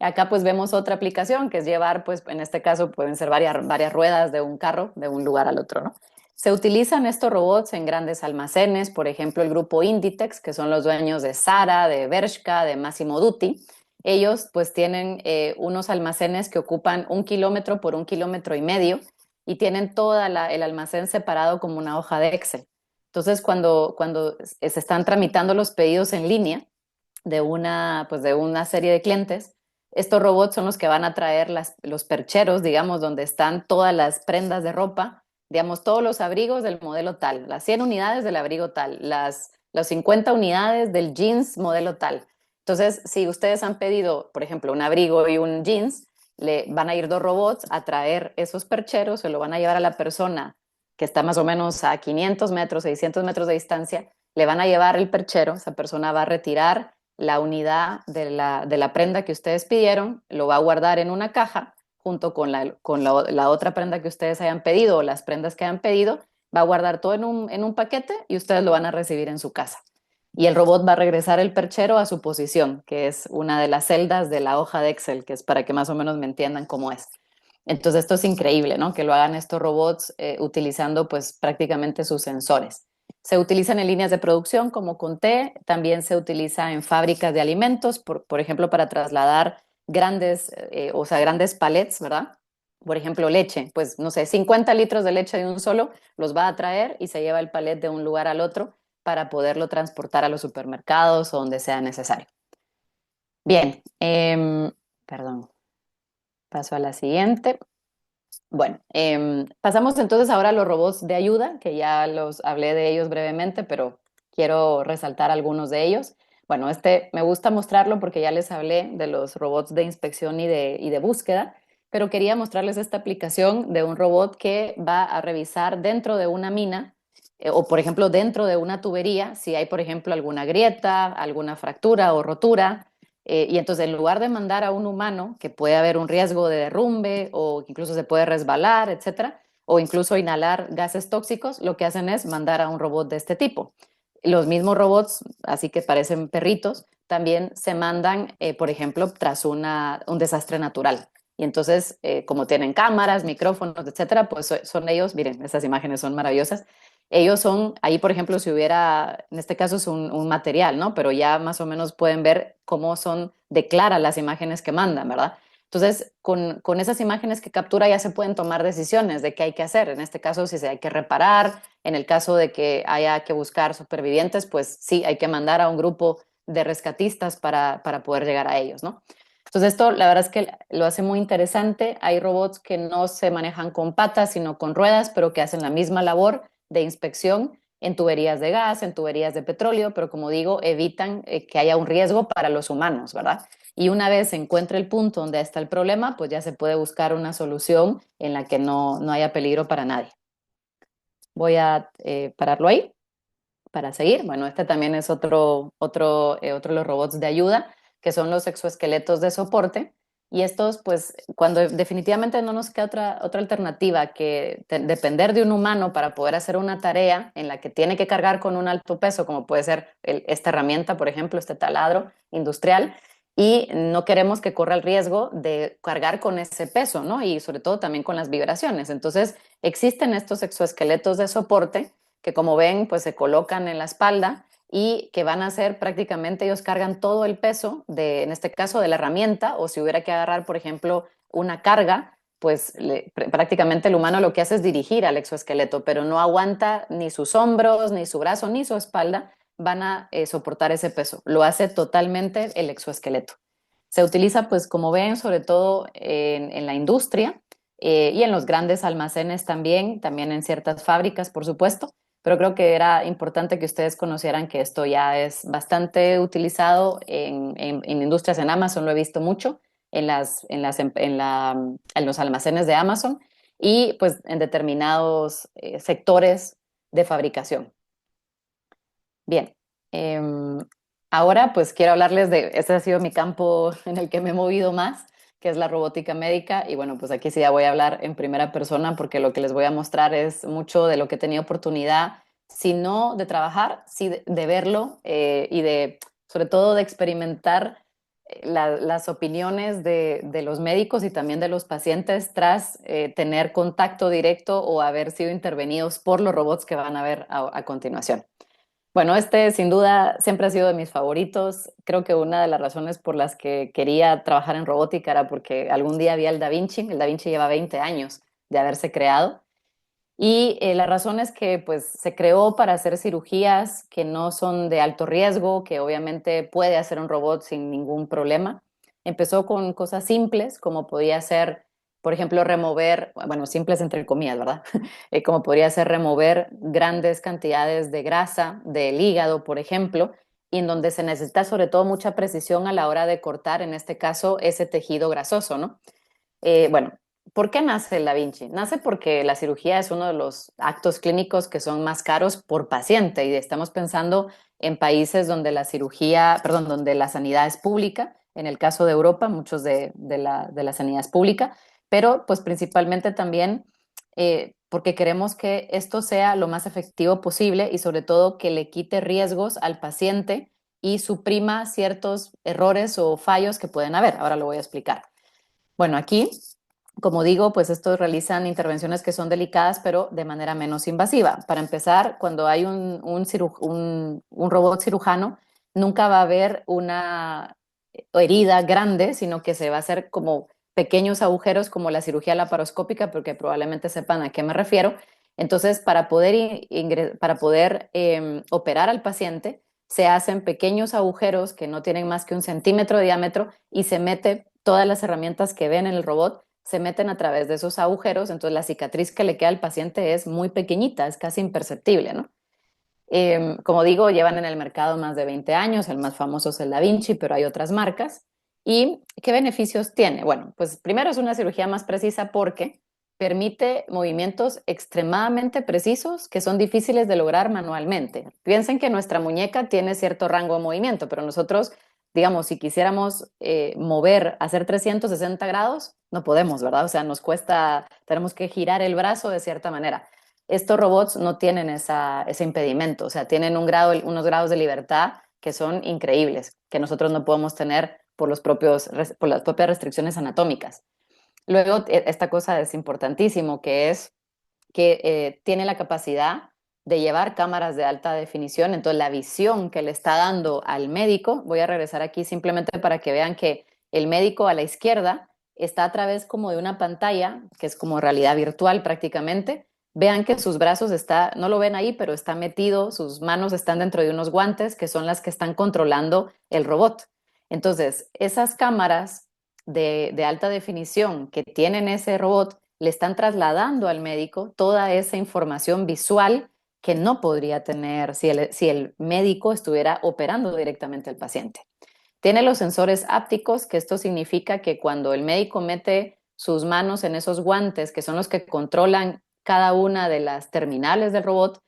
Acá pues vemos otra aplicación que es llevar, pues en este caso pueden ser varias ruedas de un carro de un lugar al otro, ¿no? Se utilizan estos robots en grandes almacenes, por ejemplo el grupo Inditex, que son los dueños de Zara, de Bershka, de Massimo Dutti. Ellos pues tienen unos almacenes que ocupan 1 kilómetro por 1,5 kilómetros y tienen todo el almacén separado como una hoja de Excel. Entonces cuando se están tramitando los pedidos en línea pues, de una serie de clientes, estos robots son los que van a traer los percheros, digamos, donde están todas las prendas de ropa, digamos, todos los abrigos del modelo tal, las 100 unidades del abrigo tal, las 50 unidades del jeans modelo tal. Entonces, si ustedes han pedido, por ejemplo, un abrigo y un jeans, le van a ir dos robots a traer esos percheros, se lo van a llevar a la persona que está más o menos a 500 metros, 600 metros de distancia, le van a llevar el perchero, esa persona va a retirar la unidad de la prenda que ustedes pidieron, lo va a guardar en una caja junto con la otra prenda que ustedes hayan pedido o las prendas que hayan pedido, va a guardar todo en un paquete y ustedes lo van a recibir en su casa. Y el robot va a regresar el perchero a su posición, que es una de las celdas de la hoja de Excel, que es para que más o menos me entiendan cómo es. Entonces esto es increíble, ¿no? Que lo hagan estos robots utilizando pues prácticamente sus sensores. Se utilizan en líneas de producción, como conté, también se utiliza en fábricas de alimentos, por ejemplo, para trasladar o sea, grandes palets, ¿verdad? Por ejemplo, leche, pues no sé, 50 litros de leche de un solo, los va a traer y se lleva el palet de un lugar al otro para poderlo transportar a los supermercados o donde sea necesario. Bien, perdón, paso a la siguiente. Bueno, pasamos entonces ahora a los robots de ayuda, que ya los hablé de ellos brevemente, pero quiero resaltar algunos de ellos. Bueno, este me gusta mostrarlo porque ya les hablé de los robots de inspección y de búsqueda, pero quería mostrarles esta aplicación de un robot que va a revisar dentro de una mina o, por ejemplo, dentro de una tubería, si hay, por ejemplo, alguna grieta, alguna fractura o rotura, y entonces, en lugar de mandar a un humano, que puede haber un riesgo de derrumbe o incluso se puede resbalar, etcétera, o incluso inhalar gases tóxicos, lo que hacen es mandar a un robot de este tipo. Los mismos robots, así que parecen perritos, también se mandan, por ejemplo, tras un desastre natural. Y entonces, como tienen cámaras, micrófonos, etcétera, pues son ellos, miren, estas imágenes son maravillosas. Ellos son, ahí por ejemplo, si hubiera, en este caso es un material, ¿no? Pero ya más o menos pueden ver cómo son de claras las imágenes que mandan, ¿verdad? Entonces, con esas imágenes que captura ya se pueden tomar decisiones de qué hay que hacer. En este caso, si se hay que reparar, en el caso de que haya que buscar supervivientes, pues sí, hay que mandar a un grupo de rescatistas para poder llegar a ellos, ¿no? Entonces esto la verdad es que lo hace muy interesante. Hay robots que no se manejan con patas, sino con ruedas, pero que hacen la misma labor de inspección en tuberías de gas, en tuberías de petróleo, pero como digo, evitan que haya un riesgo para los humanos, ¿verdad? Y una vez se encuentre el punto donde está el problema, pues ya se puede buscar una solución en la que no haya peligro para nadie. Voy a pararlo ahí para seguir. Bueno, este también es otro de los robots de ayuda, que son los exoesqueletos de soporte. Y estos, pues, cuando definitivamente no nos queda otra alternativa que depender de un humano para poder hacer una tarea en la que tiene que cargar con un alto peso, como puede ser esta herramienta, por ejemplo, este taladro industrial, y no queremos que corra el riesgo de cargar con ese peso, ¿no? Y sobre todo también con las vibraciones. Entonces, existen estos exoesqueletos de soporte que como ven, pues se colocan en la espalda y que van a hacer prácticamente, ellos cargan todo el peso de, en este caso, de la herramienta, o si hubiera que agarrar, por ejemplo, una carga, pues prácticamente el humano lo que hace es dirigir al exoesqueleto, pero no aguanta ni sus hombros, ni su brazo, ni su espalda van a soportar ese peso. Lo hace totalmente el exoesqueleto. Se utiliza, pues como ven, sobre todo en la industria y en los grandes almacenes también en ciertas fábricas, por supuesto, pero creo que era importante que ustedes conocieran que esto ya es bastante utilizado en industrias. En Amazon lo he visto mucho, en los almacenes de Amazon y pues en determinados sectores de fabricación. Bien, eh, ahora pues quiero hablarles este ha sido mi campo en el que me he movido más, que es la robótica médica. Y bueno, pues aquí sí ya voy a hablar en primera persona porque lo que les voy a mostrar es mucho de lo que he tenido oportunidad, si no de trabajar, sí de verlo y sobre todo de experimentar las opiniones de los médicos y también de los pacientes tras tener contacto directo o haber sido intervenidos por los robots que van a ver a continuación. Bueno, este sin duda siempre ha sido de mis favoritos. Creo que una de las razones por las que quería trabajar en robótica era porque algún día vi el Da Vinci. El Da Vinci lleva 20 años de haberse creado. Y la razón es que pues, se creó para hacer cirugías que no son de alto riesgo, que obviamente puede hacer un robot sin ningún problema. Empezó con cosas simples, como podía ser, por ejemplo, remover, bueno, simples entre comillas, ¿verdad? Como podría ser remover grandes cantidades de grasa del hígado, por ejemplo, y en donde se necesita sobre todo mucha precisión a la hora de cortar, en este caso, ese tejido grasoso, ¿no? Bueno, ¿por qué nace el Da Vinci? Nace porque la cirugía es uno de los actos clínicos que son más caros por paciente y estamos pensando en países donde la cirugía, perdón, donde la sanidad es pública. En el caso de Europa, muchos de la sanidad es pública, pero pues principalmente también porque queremos que esto sea lo más efectivo posible y sobre todo que le quite riesgos al paciente y suprima ciertos errores o fallos que pueden haber. Ahora lo voy a explicar. Bueno, aquí, como digo, pues estos realizan intervenciones que son delicadas, pero de manera menos invasiva. Para empezar, cuando hay un robot cirujano, nunca va a haber una herida grande, sino que se va a hacer como pequeños agujeros, como la cirugía laparoscópica, porque probablemente sepan a qué me refiero. Entonces, para poder operar al paciente, se hacen pequeños agujeros que no tienen más que 1 centímetro de diámetro y se mete todas las herramientas que ven en el robot, se meten a través de esos agujeros, entonces la cicatriz que le queda al paciente es muy pequeñita, es casi imperceptible, ¿no? Como digo, llevan en el mercado más de 20 años, el más famoso es el Da Vinci, pero hay otras marcas. ¿Y qué beneficios tiene? Bueno, pues primero es una cirugía más precisa porque permite movimientos extremadamente precisos que son difíciles de lograr manualmente. Piensen que nuestra muñeca tiene cierto rango de movimiento, pero nosotros, digamos, si quisiéramos mover, hacer 360 grados, no podemos, ¿verdad? O sea, nos cuesta, tenemos que girar el brazo de cierta manera. Estos robots no tienen ese impedimento, o sea, tienen unos grados de libertad que son increíbles, que nosotros no podemos tener por las propias restricciones anatómicas. Luego, esta cosa es importantísimo, que es que tiene la capacidad de llevar cámaras de alta definición, entonces la visión que le está dando al médico, voy a regresar aquí simplemente para que vean que el médico a la izquierda está a través como de una pantalla, que es como realidad virtual prácticamente. Vean que sus brazos está, no lo ven ahí, pero está metido, sus manos están dentro de unos guantes que son las que están controlando el robot. Entonces, esas cámaras de alta definición que tienen ese robot le están trasladando al médico toda esa información visual que no podría tener si el médico estuviera operando directamente al paciente. Tiene los sensores ápticos, que esto significa que cuando el médico mete sus manos en esos guantes, que son los que controlan cada una de las terminales del robot,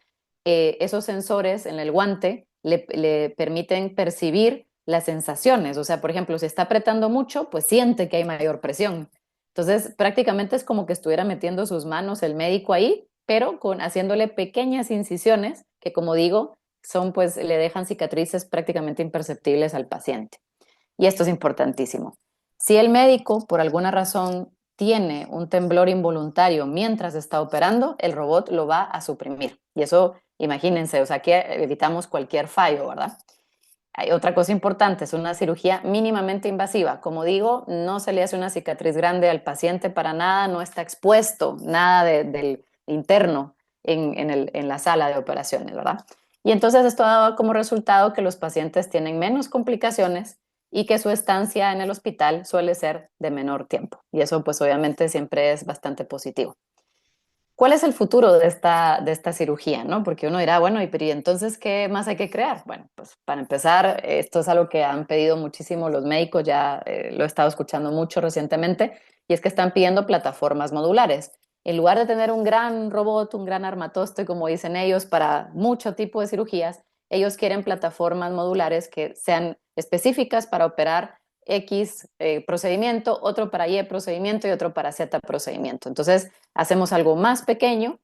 esos sensores en el guante le permiten percibir las sensaciones. O sea, por ejemplo, si está apretando mucho, pues siente que hay mayor presión. Entonces, prácticamente es como que estuviera metiendo sus manos el médico ahí, pero haciéndole pequeñas incisiones que, como digo, pues le dejan cicatrices prácticamente imperceptibles al paciente. Y esto es importantísimo. Si el médico, por alguna razón, tiene un temblor involuntario mientras está operando, el robot lo va a suprimir. Y eso, imagínense, o sea, que evitamos cualquier fallo, ¿verdad? Hay otra cosa importante, es una cirugía mínimamente invasiva. Como digo, no se le hace una cicatriz grande al paciente para nada, no está expuesto nada del interno en la sala de operaciones, ¿verdad? Y entonces esto ha dado como resultado que los pacientes tienen menos complicaciones y que su estancia en el hospital suele ser de menor tiempo. Y eso pues obviamente siempre es bastante positivo. ¿Cuál es el futuro de esta cirugía? ¿No? Porque uno dirá, bueno, ¿y entonces qué más hay que crear? Bueno, pues para empezar, esto es algo que han pedido muchísimo los médicos, ya lo he estado escuchando mucho recientemente, y es que están pidiendo plataformas modulares. En lugar de tener un gran robot, un gran armatoste, como dicen ellos, para mucho tipo de cirugías, ellos quieren plataformas modulares que sean específicas para operar X procedimiento, otro para Y procedimiento y otro para Z procedimiento. Entonces, hacemos algo más pequeño,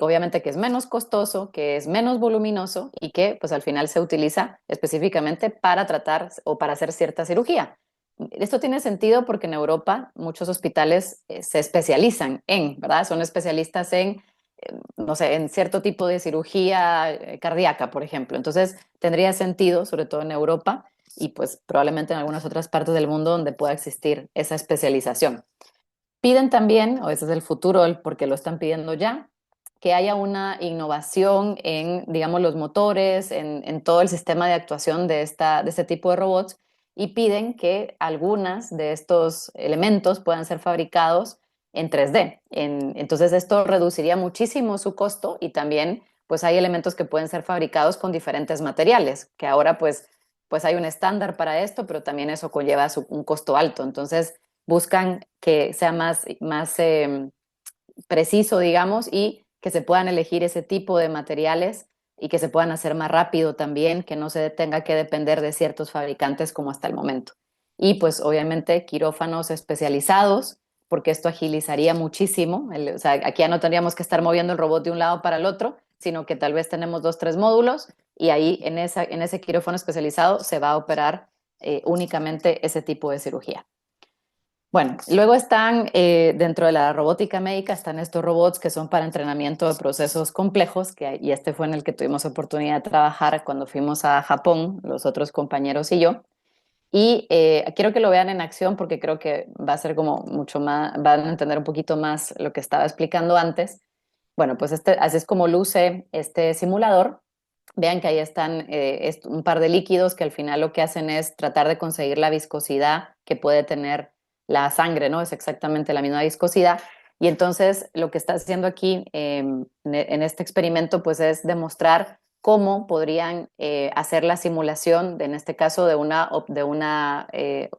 obviamente que es menos costoso, que es menos voluminoso y que pues al final se utiliza específicamente para tratar o para hacer cierta cirugía. Esto tiene sentido porque en Europa muchos hospitales se especializan ¿verdad? Son especialistas no sé, en cierto tipo de cirugía cardíaca, por ejemplo. Entonces, tendría sentido, sobre todo en Europa y pues probablemente en algunas otras partes del mundo donde pueda existir esa especialización. Piden también, o ese es el futuro, porque lo están pidiendo ya, que haya una innovación en, digamos, los motores, en todo el sistema de actuación de este tipo de robots, y piden que algunas de estos elementos puedan ser fabricados en 3D. Entonces esto reduciría muchísimo su costo y también pues hay elementos que pueden ser fabricados con diferentes materiales, que ahora pues hay un estándar para esto, pero también eso conlleva un costo alto. Entonces buscan que sea más preciso, digamos, y que se puedan elegir ese tipo de materiales y que se puedan hacer más rápido también, que no se tenga que depender de ciertos fabricantes como hasta el momento. Y pues obviamente quirófanos especializados, porque esto agilizaría muchísimo. O sea, aquí ya no tendríamos que estar moviendo el robot de un lado para el otro, sino que tal vez tenemos 2, 3 módulos y ahí en ese quirófano especializado se va a operar únicamente ese tipo de cirugía. Bueno, luego están dentro de la robótica médica, están estos robots que son para entrenamiento de procesos complejos, y este fue en el que tuvimos oportunidad de trabajar cuando fuimos a Japón, los otros compañeros y yo. Y quiero que lo vean en acción porque creo que va a ser como mucho más, van a entender un poquito más lo que estaba explicando antes. Bueno, pues así es como luce este simulador. Vean que ahí están un par de líquidos que al final lo que hacen es tratar de conseguir la viscosidad que puede tener la sangre, ¿no? Es exactamente la misma viscosidad. Y entonces lo que está haciendo aquí en este experimento pues es demostrar cómo podrían hacer la simulación, en este caso, de una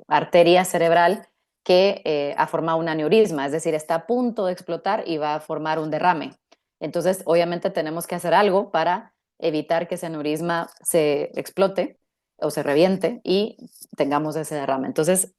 arteria cerebral que ha formado un aneurisma, es decir, está a punto de explotar y va a formar un derrame. Entonces, obviamente tenemos que hacer algo para evitar que ese aneurisma se explote o se reviente y tengamos ese derrame. Entonces,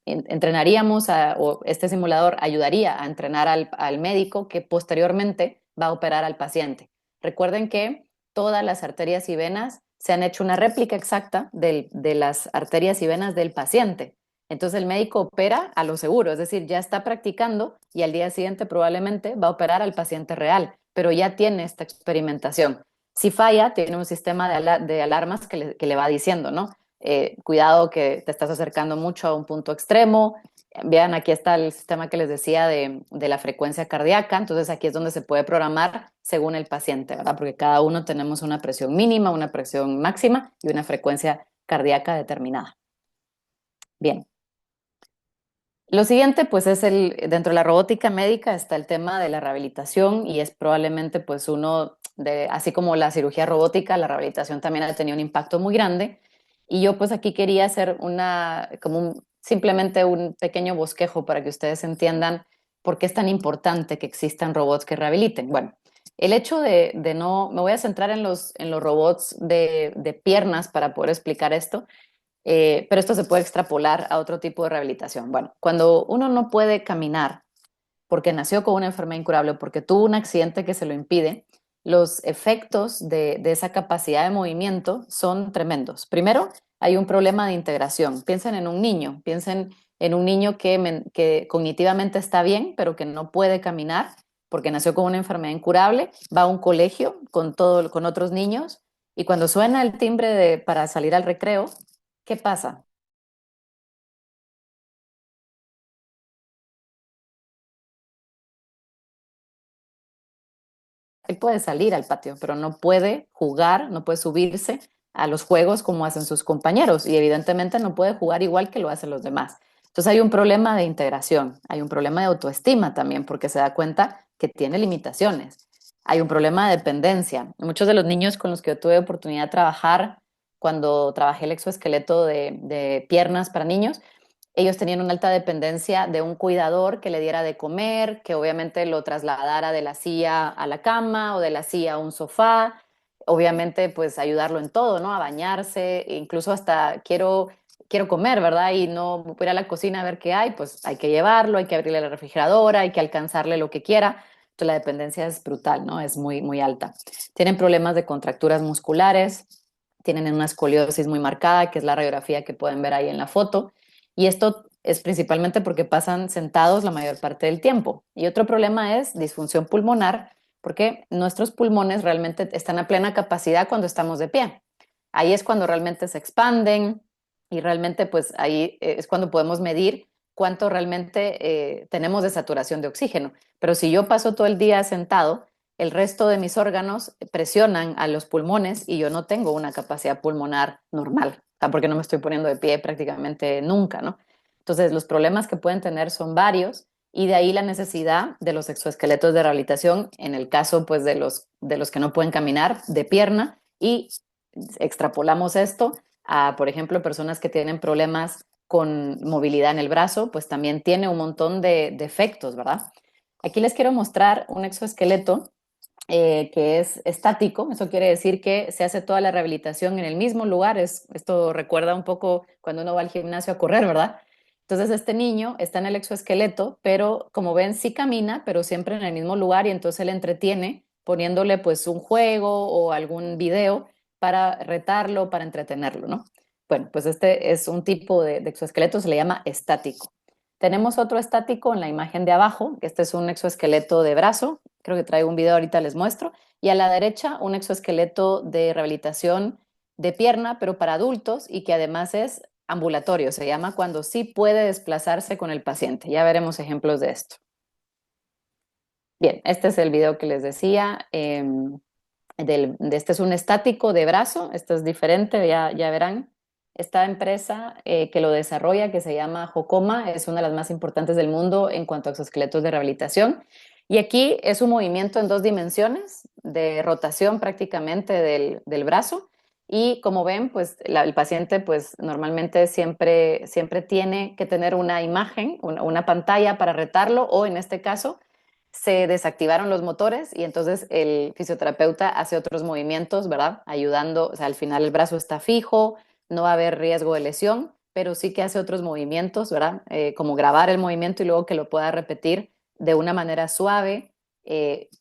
o este simulador ayudaría a entrenar al médico que posteriormente va a operar al paciente. Recuerden que todas las arterias y venas se han hecho una réplica exacta de las arterias y venas del paciente. Entonces el médico opera a lo seguro, es decir, ya está practicando y al día siguiente probablemente va a operar al paciente real, pero ya tiene esta experimentación. Si falla, tiene un sistema de alarmas que le va diciendo, ¿no? Cuidado que te estás acercando mucho a un punto extremo. Vean, aquí está el sistema que les decía de la frecuencia cardíaca. Entonces aquí es donde se puede programar según el paciente, ¿verdad? Porque cada uno tenemos una presión mínima, una presión máxima y una frecuencia cardíaca determinada. Bien. Lo siguiente, pues, dentro de la robótica médica está el tema de la rehabilitación y es probablemente, pues, así como la cirugía robótica, la rehabilitación también ha tenido un impacto muy grande. Y yo, pues, aquí quería hacer simplemente un pequeño bosquejo para que ustedes entiendan por qué es tan importante que existan robots que rehabiliten. Bueno, el hecho de no, me voy a centrar en los robots de piernas para poder explicar esto. Pero esto se puede extrapolar a otro tipo de rehabilitación. Bueno, cuando uno no puede caminar porque nació con una enfermedad incurable o porque tuvo un accidente que se lo impide, los efectos de esa capacidad de movimiento son tremendos. Primero, hay un problema de integración. Piensen en un niño que cognitivamente está bien, pero que no puede caminar porque nació con una enfermedad incurable, va a un colegio con otros niños y cuando suena el timbre para salir al recreo, ¿qué pasa? Él puede salir al patio, pero no puede jugar, no puede subirse a los juegos como hacen sus compañeros y evidentemente no puede jugar igual que lo hacen los demás. Entonces hay un problema de integración, hay un problema de autoestima también porque se da cuenta que tiene limitaciones. Hay un problema de dependencia. Muchos de los niños con los que yo tuve oportunidad de trabajar cuando trabajé el exoesqueleto de piernas para niños, ellos tenían una alta dependencia de un cuidador que le diera de comer, que obviamente lo trasladara de la silla a la cama o de la silla a un sofá, obviamente pues ayudarlo en todo, ¿no? A bañarse, incluso hasta quiero comer, ¿verdad? Y no voy a ir a la cocina a ver qué hay, pues hay que llevarlo, hay que abrirle la refrigeradora, hay que alcanzarle lo que quiera. Entonces la dependencia es brutal, ¿no? Es muy, muy alta. Tienen problemas de contracturas musculares, tienen una escoliosis muy marcada, que es la radiografía que pueden ver ahí en la foto. Y esto es principalmente porque pasan sentados la mayor parte del tiempo. Y otro problema es disfunción pulmonar, porque nuestros pulmones realmente están a plena capacidad cuando estamos de pie. Ahí es cuando realmente se expanden y realmente pues ahí es cuando podemos medir cuánto realmente tenemos de saturación de oxígeno. Pero si yo paso todo el día sentado, el resto de mis órganos presionan a los pulmones y yo no tengo una capacidad pulmonar normal, porque no me estoy poniendo de pie prácticamente nunca, ¿no? Entonces, los problemas que pueden tener son varios y de ahí la necesidad de los exoesqueletos de rehabilitación en el caso pues de los que no pueden caminar de pierna y extrapolamos esto a, por ejemplo, personas que tienen problemas con movilidad en el brazo, pues también tiene un montón de efectos, ¿verdad? Aquí les quiero mostrar un exoesqueleto que es estático. Eso quiere decir que se hace toda la rehabilitación en el mismo lugar. Esto recuerda un poco cuando uno va al gimnasio a correr, ¿verdad? Entonces este niño está en el exoesqueleto, pero como ven sí camina, pero siempre en el mismo lugar y entonces él entretiene poniéndole pues un juego o algún video para retarlo, para entretenerlo, ¿no? Bueno, pues este es un tipo de exoesqueleto, se le llama estático. Tenemos otro estático en la imagen de abajo, que este es un exoesqueleto de brazo, creo que traigo un video ahorita les muestro, y a la derecha un exoesqueleto de rehabilitación de pierna, pero para adultos y que además es ambulatorio, se llama cuando sí puede desplazarse con el paciente. Ya veremos ejemplos de esto. Bien, este es el video que les decía. Este es un estático de brazo, esto es diferente, ya verán. Esta empresa que lo desarrolla, que se llama Jocoma, es una de las más importantes del mundo en cuanto a exoesqueletos de rehabilitación. Y aquí es un movimiento en dos dimensiones, de rotación prácticamente del brazo. Y como ven, pues el paciente pues normalmente siempre tiene que tener una imagen, una pantalla para retarlo o en este caso se desactivaron los motores y entonces el fisioterapeuta hace otros movimientos, ¿verdad? Ayudando, o sea, al final el brazo está fijo, no va a haber riesgo de lesión, pero sí que hace otros movimientos, ¿verdad? Como grabar el movimiento y luego que lo pueda repetir de una manera suave,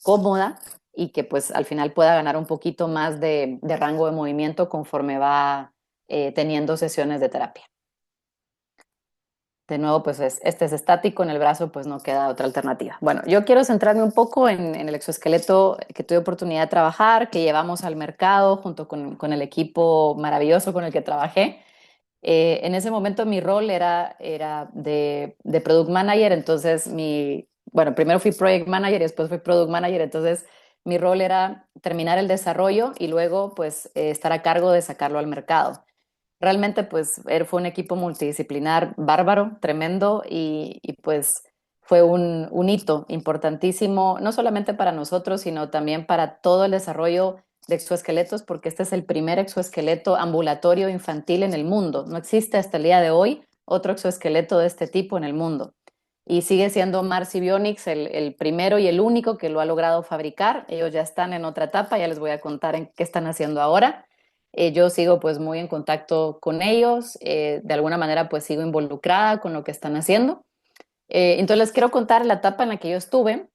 cómoda y que pues al final pueda ganar un poquito más de rango de movimiento conforme va teniendo sesiones de terapia. De nuevo, pues este es estático, en el brazo pues no queda otra alternativa. Bueno, yo quiero centrarme un poco en el exoesqueleto que tuve oportunidad de trabajar, que llevamos al mercado junto con el equipo maravilloso con el que trabajé. En ese momento mi rol era de Product Manager, entonces bueno, primero fui Project Manager y después fui Product Manager, entonces mi rol era terminar el desarrollo y luego pues estar a cargo de sacarlo al mercado. Realmente, pues, fue un equipo multidisciplinar bárbaro, tremendo, pues fue un hito importantísimo, no solamente para nosotros, sino también para todo el desarrollo de exoesqueletos, porque este es el primer exoesqueleto ambulatorio infantil en el mundo. No existe hasta el día de hoy otro exoesqueleto de este tipo en el mundo. Y sigue siendo Marcy Bionics el primero y el único que lo ha logrado fabricar. Ellos ya están en otra etapa, ya les voy a contar en qué están haciendo ahora. Yo sigo pues muy en contacto con ellos, de alguna manera pues sigo involucrada con lo que están haciendo. Entonces les quiero contar la etapa en la que yo estuve,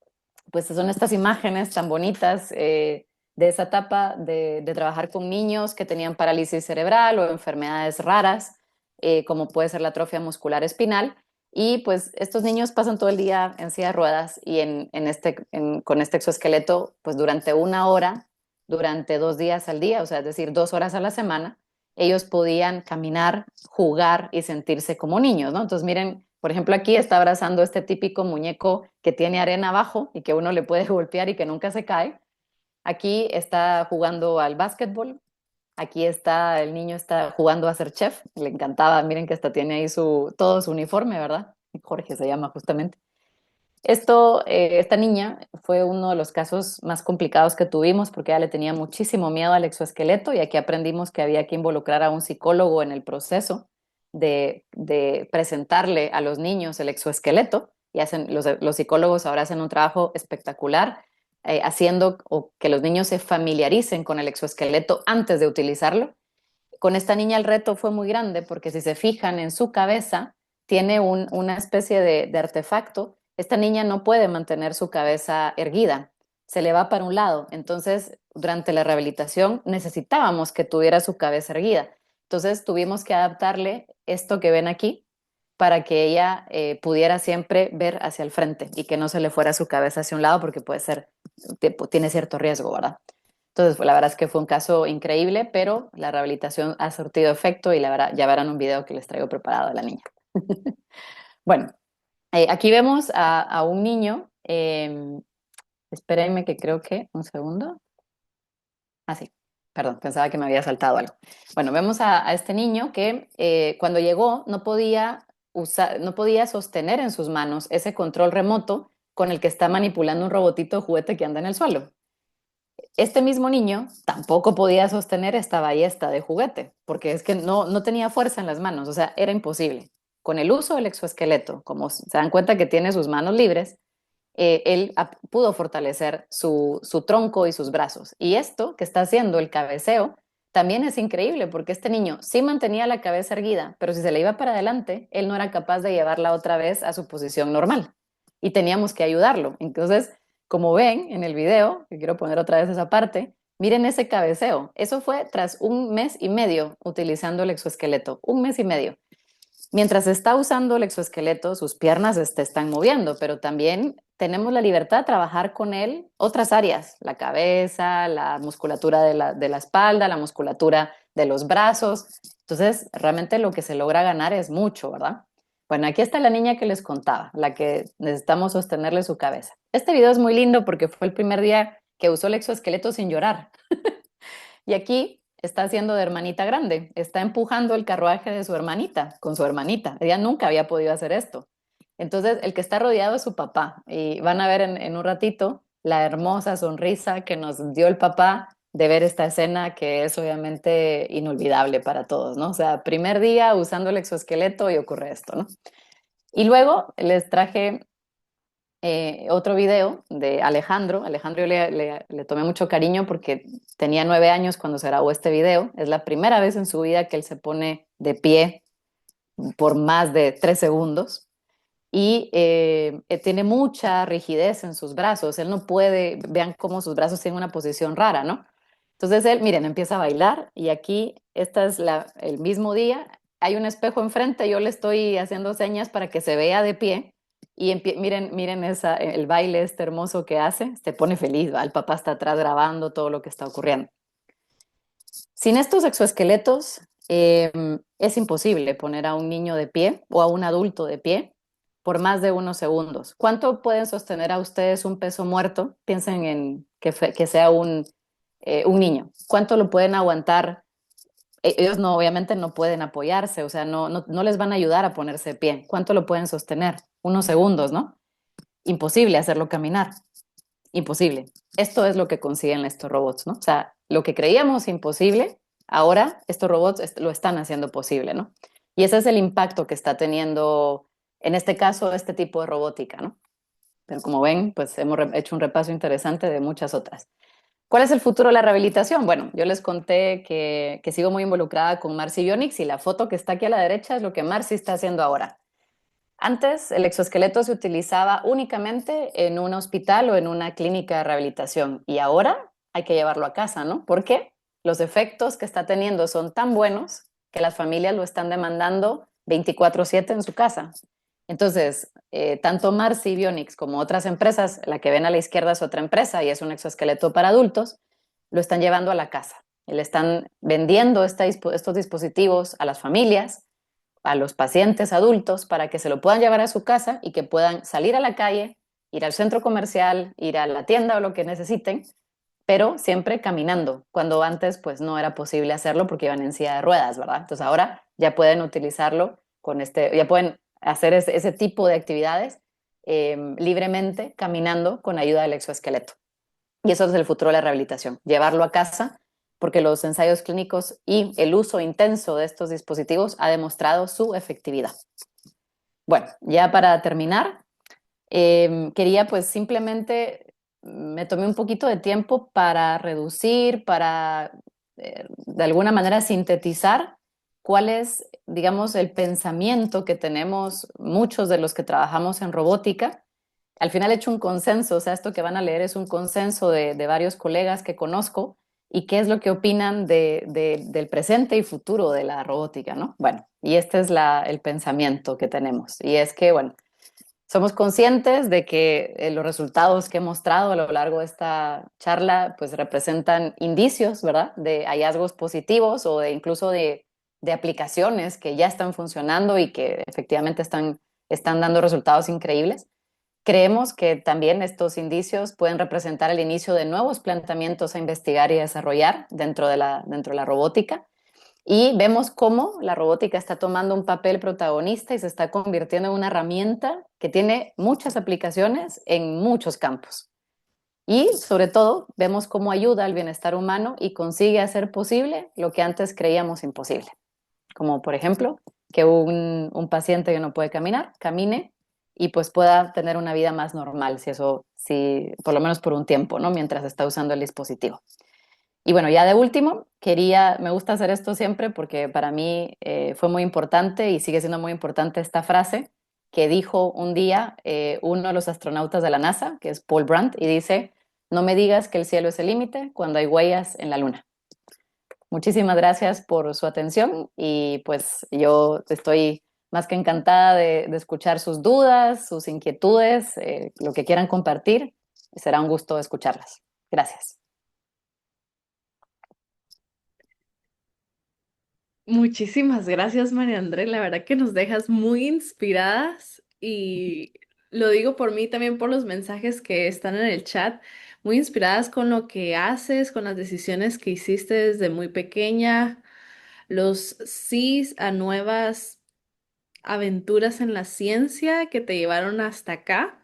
pues son estas imágenes tan bonitas de esa etapa de trabajar con niños que tenían parálisis cerebral o enfermedades raras, como puede ser la atrofia muscular espinal. Y pues estos niños pasan todo el día en silla de ruedas y con este exoesqueleto, pues durante una hora, durante 2 días al día, o sea, es decir, 2 horas a la semana, ellos podían caminar, jugar y sentirse como niños, ¿no? Entonces miren, por ejemplo, aquí está abrazando este típico muñeco que tiene arena abajo y que uno le puede golpear y que nunca se cae. Aquí está jugando al básquetbol. Aquí está, el niño está jugando a ser chef. Le encantaba, miren que hasta tiene ahí todo su uniforme, ¿verdad? Jorge se llama justamente. Esta niña fue uno de los casos más complicados que tuvimos porque ella le tenía muchísimo miedo al exoesqueleto y aquí aprendimos que había que involucrar a un psicólogo en el proceso de presentarle a los niños el exoesqueleto y los psicólogos ahora hacen un trabajo espectacular haciendo que los niños se familiaricen con el exoesqueleto antes de utilizarlo. Con esta niña el reto fue muy grande porque si se fijan en su cabeza tiene una especie de artefacto. Esta niña no puede mantener su cabeza erguida, se le va para un lado. Entonces, durante la rehabilitación necesitábamos que tuviera su cabeza erguida. Entonces, tuvimos que adaptarle esto que ven aquí para que ella pudiera siempre ver hacia el frente y que no se le fuera su cabeza hacia un lado porque tiene cierto riesgo, ¿verdad? Entonces, pues, la verdad es que fue un caso increíble, pero la rehabilitación ha surtido efecto y la verdad, ya verán un video que les traigo preparado de la niña. Bueno, aquí vemos a un niño, espérenme que creo que, un segundo. Ah, sí, perdón, pensaba que me había saltado algo. Bueno, vemos a este niño que cuando llegó no podía no podía sostener en sus manos ese control remoto con el que está manipulando un robotito de juguete que anda en el suelo. Este mismo niño tampoco podía sostener esta ballesta de juguete, porque es que no tenía fuerza en las manos, o sea, era imposible. Con el uso del exoesqueleto, como se dan cuenta que tiene sus manos libres, él pudo fortalecer su tronco y sus brazos. Y esto que está haciendo el cabeceo también es increíble, porque este niño sí mantenía la cabeza erguida, pero si se le iba para adelante, él no era capaz de llevarla otra vez a su posición normal. Y teníamos que ayudarlo. Entonces, como ven en el video, que quiero poner otra vez esa parte, miren ese cabeceo. Eso fue tras 1 mes y medio utilizando el exoesqueleto. 1 mes y medio. Mientras está usando el exoesqueleto, sus piernas se están moviendo, pero también tenemos la libertad de trabajar con él otras áreas, la cabeza, la musculatura de la espalda, la musculatura de los brazos. Entonces, realmente lo que se logra ganar es mucho, ¿verdad? Bueno, aquí está la niña que les contaba, la que necesitamos sostenerle su cabeza. Este video es muy lindo porque fue el primer día que usó el exoesqueleto sin llorar. Y aquí está haciendo de hermanita grande, está empujando el carruaje de su hermanita, con su hermanita. Ella nunca había podido hacer esto. Entonces, el que está rodeado es su papá. Y van a ver en un ratito la hermosa sonrisa que nos dio el papá de ver esta escena que es obviamente inolvidable para todos, ¿no? O sea, primer día usando el exoesqueleto y ocurre esto, ¿no? Y luego les traje otro video de Alejandro. Alejandro yo le tomé mucho cariño porque tenía 9 años cuando se grabó este video. Es la primera vez en su vida que él se pone de pie por más de 3 segundos y tiene mucha rigidez en sus brazos. Él no puede, vean cómo sus brazos tienen una posición rara, ¿no? Entonces él, miren, empieza a bailar y aquí, esta es el mismo día, hay un espejo enfrente, yo le estoy haciendo señas para que se vea de pie y miren el baile este hermoso que hace, se pone feliz, ¿va? El papá está atrás grabando todo lo que está ocurriendo. Sin estos exoesqueletos es imposible poner a un niño de pie o a un adulto de pie por más de unos segundos. ¿Cuánto pueden sostener a ustedes un peso muerto? Piensen en que sea un niño. ¿Cuánto lo pueden aguantar? Ellos no, obviamente no pueden apoyarse, o sea, no les van a ayudar a ponerse de pie. ¿Cuánto lo pueden sostener? Unos segundos, ¿no? Imposible hacerlo caminar. Imposible. Esto es lo que consiguen estos robots, ¿no? O sea, lo que creíamos imposible, ahora estos robots lo están haciendo posible, ¿no? Y ese es el impacto que está teniendo, en este caso, este tipo de robótica, ¿no? Pero como ven, pues hemos hecho un repaso interesante de muchas otras. ¿Cuál es el futuro de la rehabilitación? Bueno, yo les conté que sigo muy involucrada con Marcy Bionics y la foto que está aquí a la derecha es lo que Marcy está haciendo ahora. Antes el exoesqueleto se utilizaba únicamente en un hospital o en una clínica de rehabilitación y ahora hay que llevarlo a casa, ¿no? Porque los efectos que está teniendo son tan buenos que las familias lo están demandando 24/7 en su casa. Entonces, tanto Marcy Bionics como otras empresas, la que ven a la izquierda es otra empresa y es un exoesqueleto para adultos, lo están llevando a la casa. Le están vendiendo estos dispositivos a las familias, a los pacientes adultos, para que se lo puedan llevar a su casa y que puedan salir a la calle, ir al centro comercial, ir a la tienda o lo que necesiten, pero siempre caminando, cuando antes pues no era posible hacerlo porque iban en silla de ruedas, ¿verdad? Entonces ahora ya pueden utilizarlo ya pueden hacer ese tipo de actividades libremente caminando con ayuda del exoesqueleto. Y eso es el futuro de la rehabilitación, llevarlo a casa, porque los ensayos clínicos y el uso intenso de estos dispositivos ha demostrado su efectividad. Bueno, ya para terminar, quería pues simplemente, me tomé un poquito de tiempo para reducir, para de alguna manera sintetizar cuál es, digamos, el pensamiento que tenemos muchos de los que trabajamos en robótica. Al final he hecho un consenso, o sea, esto que van a leer es un consenso de varios colegas que conozco y qué es lo que opinan del presente y futuro de la robótica, ¿no? Bueno, y este es el pensamiento que tenemos. Y es que, bueno, somos conscientes de que los resultados que he mostrado a lo largo de esta charla pues representan indicios, ¿verdad? De hallazgos positivos o incluso de aplicaciones que ya están funcionando y que efectivamente están dando resultados increíbles. Creemos que también estos indicios pueden representar el inicio de nuevos planteamientos a investigar y a desarrollar dentro de la robótica Y vemos cómo la robótica está tomando un papel protagonista y se está convirtiendo en una herramienta que tiene muchas aplicaciones en muchos campos. Y sobre todo, vemos cómo ayuda al bienestar humano y consigue hacer posible lo que antes creíamos imposible. Como por ejemplo, que un paciente que no puede caminar, camine y pues pueda tener una vida más normal, si por lo menos por un tiempo, ¿no? Mientras está usando el dispositivo. Y bueno, ya de último, me gusta hacer esto siempre porque para mí fue muy importante y sigue siendo muy importante esta frase que dijo un día uno de los astronautas de la NASA, que es Paul Brandt, y dice, no me digas que el cielo es el límite cuando hay huellas en la luna. Muchísimas gracias por su atención y pues yo estoy más que encantada de escuchar sus dudas, sus inquietudes, lo que quieran compartir. Será un gusto escucharlas. Gracias. Muchísimas gracias, María André. La verdad que nos dejas muy inspiradas y lo digo por mí, también por los mensajes que están en el chat, muy inspiradas con lo que haces, con las decisiones que hiciste desde muy pequeña, los sís a nuevas aventuras en la ciencia que te llevaron hasta acá.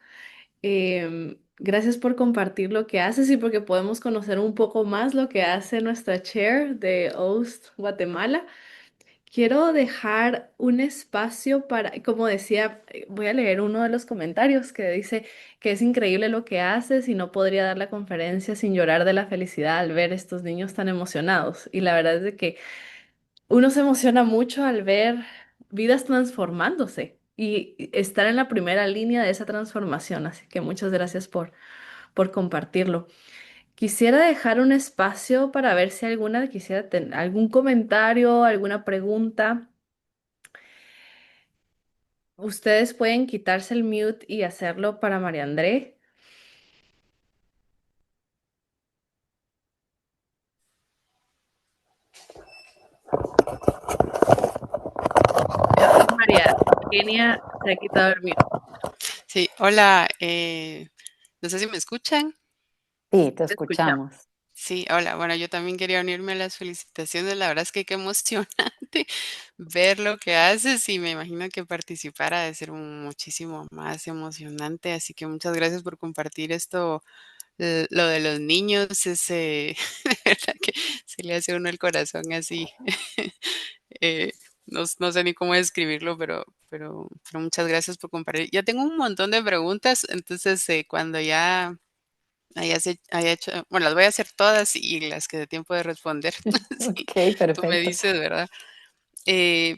Gracias por compartir lo que haces y porque podemos conocer un poco más lo que hace nuestra chair de OST Guatemala. Quiero dejar un espacio para, como decía, voy a leer uno de los comentarios que dice que es increíble lo que haces y no podría dar la conferencia sin llorar de la felicidad al ver estos niños tan emocionados. Y la verdad es de que uno se emociona mucho al ver vidas transformándose y estar en la primera línea de esa transformación. Así que muchas gracias por compartirlo. Quisiera dejar un espacio para ver si alguna quisiera tener algún comentario, alguna pregunta. Ustedes pueden quitarse el mute y hacerlo para María André. Veo que María Eugenia se ha quitado el mute. Sí, hola, no sé si me escuchan. Sí, te Te escuchamos. escuchamos. Sí, hola, bueno, yo también quería unirme a las felicitaciones, la verdad es que qué emocionante ver lo que haces y me imagino que participar ha de ser muchísimo más emocionante, así que muchas gracias por compartir esto, lo de los niños, de verdad que se le hace a uno el corazón así, eh, no sé ni cómo describirlo, pero muchas gracias por compartir. Ya tengo un montón de preguntas, entonces cuando ya haya hecho, bueno, las voy a hacer todas y las que dé tiempo de responder, sí, Ok, tú me perfecto. dices, ¿verdad?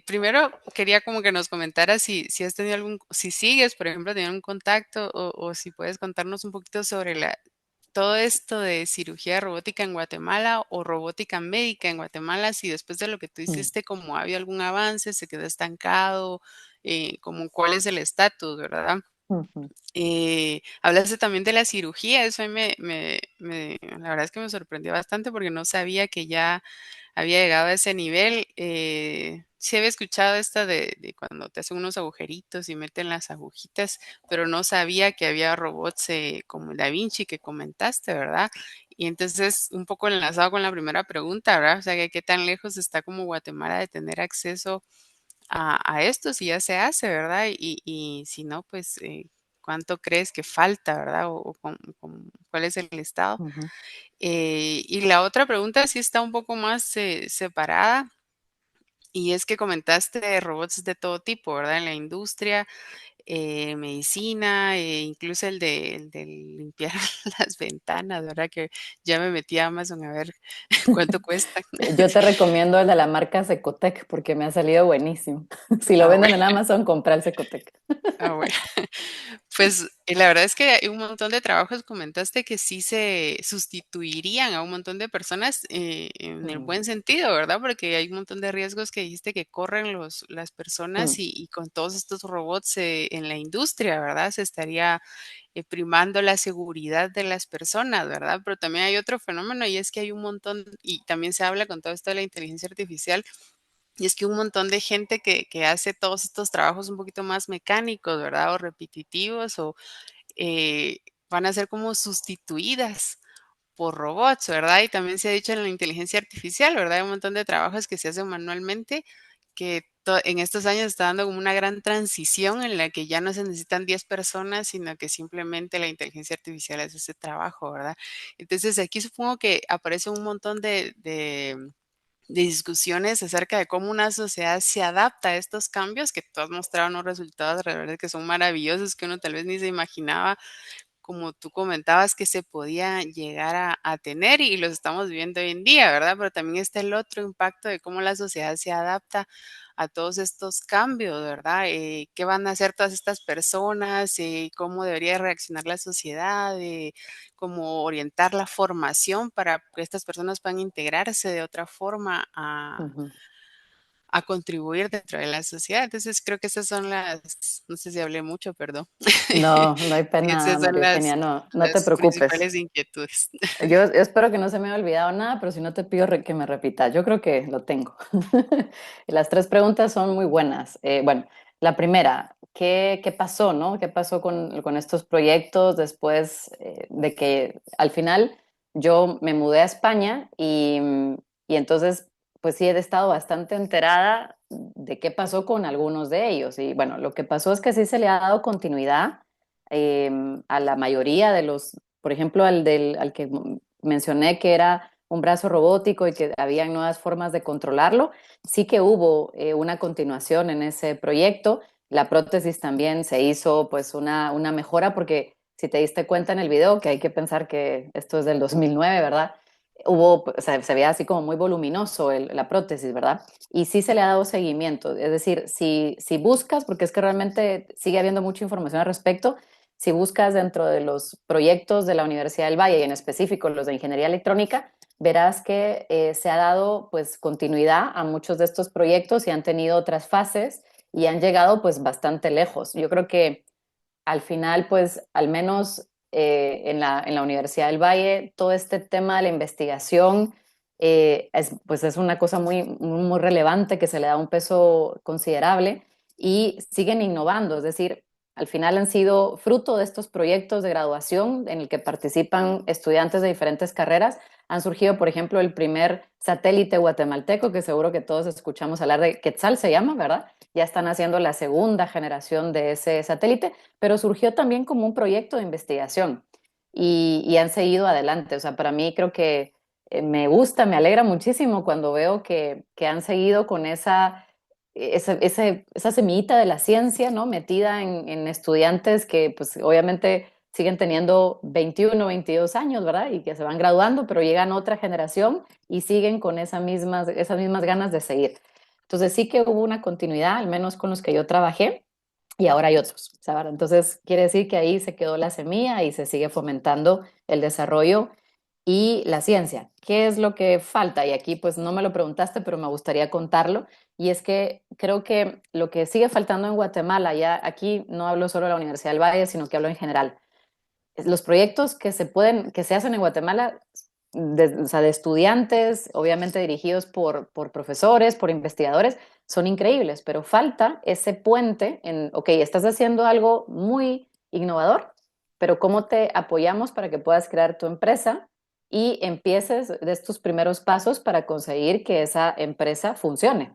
Primero quería como que nos comentaras si has tenido si sigues, por ejemplo, teniendo un contacto o si puedes contarnos un poquito sobre todo esto de cirugía robótica en Guatemala o robótica médica en Guatemala, si después de lo que tú Mm, hiciste, como ha habido algún avance, se quedó estancado, como cuál es el estatus, ¿verdad? ujú, Hablaste también de la cirugía, eso a mí la verdad es que me sorprendió bastante porque no sabía que ya había llegado a ese nivel. Sí había escuchado esta de cuando te hacen unos agujeritos y meten las agujitas, pero no sabía que había robots como el Da Vinci que comentaste, ¿verdad? Y entonces, un poco enlazado con la primera pregunta, ¿verdad? O sea, que qué tan lejos está como Guatemala de tener acceso a esto, si ya se hace, ¿verdad? Y si no, pues, ¿cuánto crees que falta, verdad? ¿Cuál es el estado? ujú, Y la otra pregunta sí está un poco más separada, y es que comentaste de robots de todo tipo, ¿verdad? En la industria, medicina, incluso el de limpiar las ventanas, ¿verdad? Que ya me metí a Amazon a ver cuánto cuesta. Yo te recomiendo el de la marca Secotec porque me ha salido buenísimo. Si lo Ah, venden bueno, en Amazon, compra el Secotec. ah, bueno. Pues la verdad es que hay un montón de trabajos, comentaste que sí se sustituirían a un montón de personas en el Mm, buen sentido, ¿verdad? Porque hay un montón de riesgos que dijiste que corren las personas mm, y con todos estos robots en la industria, ¿verdad? Se estaría primando la seguridad de las personas, ¿verdad? Pero también hay otro fenómeno y es que hay un montón, y también se habla con todo esto de la inteligencia artificial, y es que un montón de gente que hace todos estos trabajos un poquito más mecánicos, ¿verdad? O repetitivos, o van a ser como sustituidas por robots, ¿verdad? Y también se ha dicho en la inteligencia artificial, ¿verdad? Hay un montón de trabajos que se hacen manualmente que en estos años está dando como una gran transición en la que ya no se necesitan 10 personas, sino que simplemente la inteligencia artificial hace ese trabajo, ¿verdad? Entonces aquí supongo que aparece un montón de discusiones acerca de cómo una sociedad se adapta a estos cambios, que tú has mostrado unos resultados alrededor de que son maravillosos, que uno tal vez ni se imaginaba como tú comentabas, que se podía llegar a tener y los estamos viviendo hoy en día, ¿verdad? Pero también está el otro impacto de cómo la sociedad se adapta a todos estos cambios, ¿verdad? ¿Qué van a hacer todas estas personas? ¿Cómo debería reaccionar la sociedad? ¿Cómo orientar la formación para que estas personas puedan integrarse de otra forma Ujú. a contribuir dentro de la sociedad? Entonces creo que esas son no sé si hablé mucho, perdón. No, no hay pena, Esas son María Eugenia, no, no te las preocupes. principales inquietudes. Yo espero que no se me haya olvidado nada, pero si no te pido que me repita. Yo creo que lo tengo. Las tres preguntas son muy buenas. Bueno, la primera, ¿qué pasó, no? ¿Qué pasó con estos proyectos después de que al final yo me mudé a España y entonces pues sí he estado bastante enterada de qué pasó con algunos de ellos. Y bueno, lo que pasó es que sí se le ha dado continuidad a la mayoría de los, por ejemplo, al que mencioné que era un brazo robótico y que había nuevas formas de controlarlo, sí que hubo una continuación en ese proyecto. La prótesis también se hizo pues una mejora porque si te diste cuenta en el video, que hay que pensar que esto es del 2009, ¿verdad? Hubo, o sea, se veía así como muy voluminoso la prótesis, ¿verdad? Y sí se le ha dado seguimiento. Es decir, si buscas, porque es que realmente sigue habiendo mucha información al respecto, si buscas dentro de los proyectos de la Universidad del Valle y en específico los de ingeniería electrónica, verás que se ha dado pues continuidad a muchos de estos proyectos y han tenido otras fases y han llegado pues bastante lejos. Yo creo que al final pues al menos en la Universidad del Valle todo este tema de la investigación pues es una cosa muy relevante que se le da un peso considerable y siguen innovando, es decir, al final han sido fruto de estos proyectos de graduación en el que participan estudiantes de diferentes carreras. Han surgido, por ejemplo, el primer satélite guatemalteco, que seguro que todos escuchamos hablar de Quetzal, se llama, ¿verdad? Ya están haciendo la segunda generación de ese satélite, pero surgió también como un proyecto de investigación y han seguido adelante. O sea, para mí creo que me gusta, me alegra muchísimo cuando veo que han seguido con esa semillita de la ciencia, ¿no? Metida en estudiantes que pues obviamente siguen teniendo 21, 22 años, ¿verdad? Y que se van graduando, pero llegan otra generación y siguen con esas mismas ganas de seguir. Entonces sí que hubo una continuidad, al menos con los que yo trabajé, y ahora hay otros, ¿sabes? Entonces quiere decir que ahí se quedó la semilla y se sigue fomentando el desarrollo y la ciencia. ¿Qué es lo que falta? Y aquí pues no me lo preguntaste, pero me gustaría contarlo. Y es que creo que lo que sigue faltando en Guatemala, ya aquí no hablo solo de la Universidad del Valle, sino que hablo en general. Los proyectos que se hacen en Guatemala, o sea, de estudiantes, obviamente dirigidos por profesores, por investigadores, son increíbles, pero falta ese puente en, ok, estás haciendo algo muy innovador, pero ¿cómo te apoyamos para que puedas crear tu empresa y empieces de estos primeros pasos para conseguir que esa empresa funcione?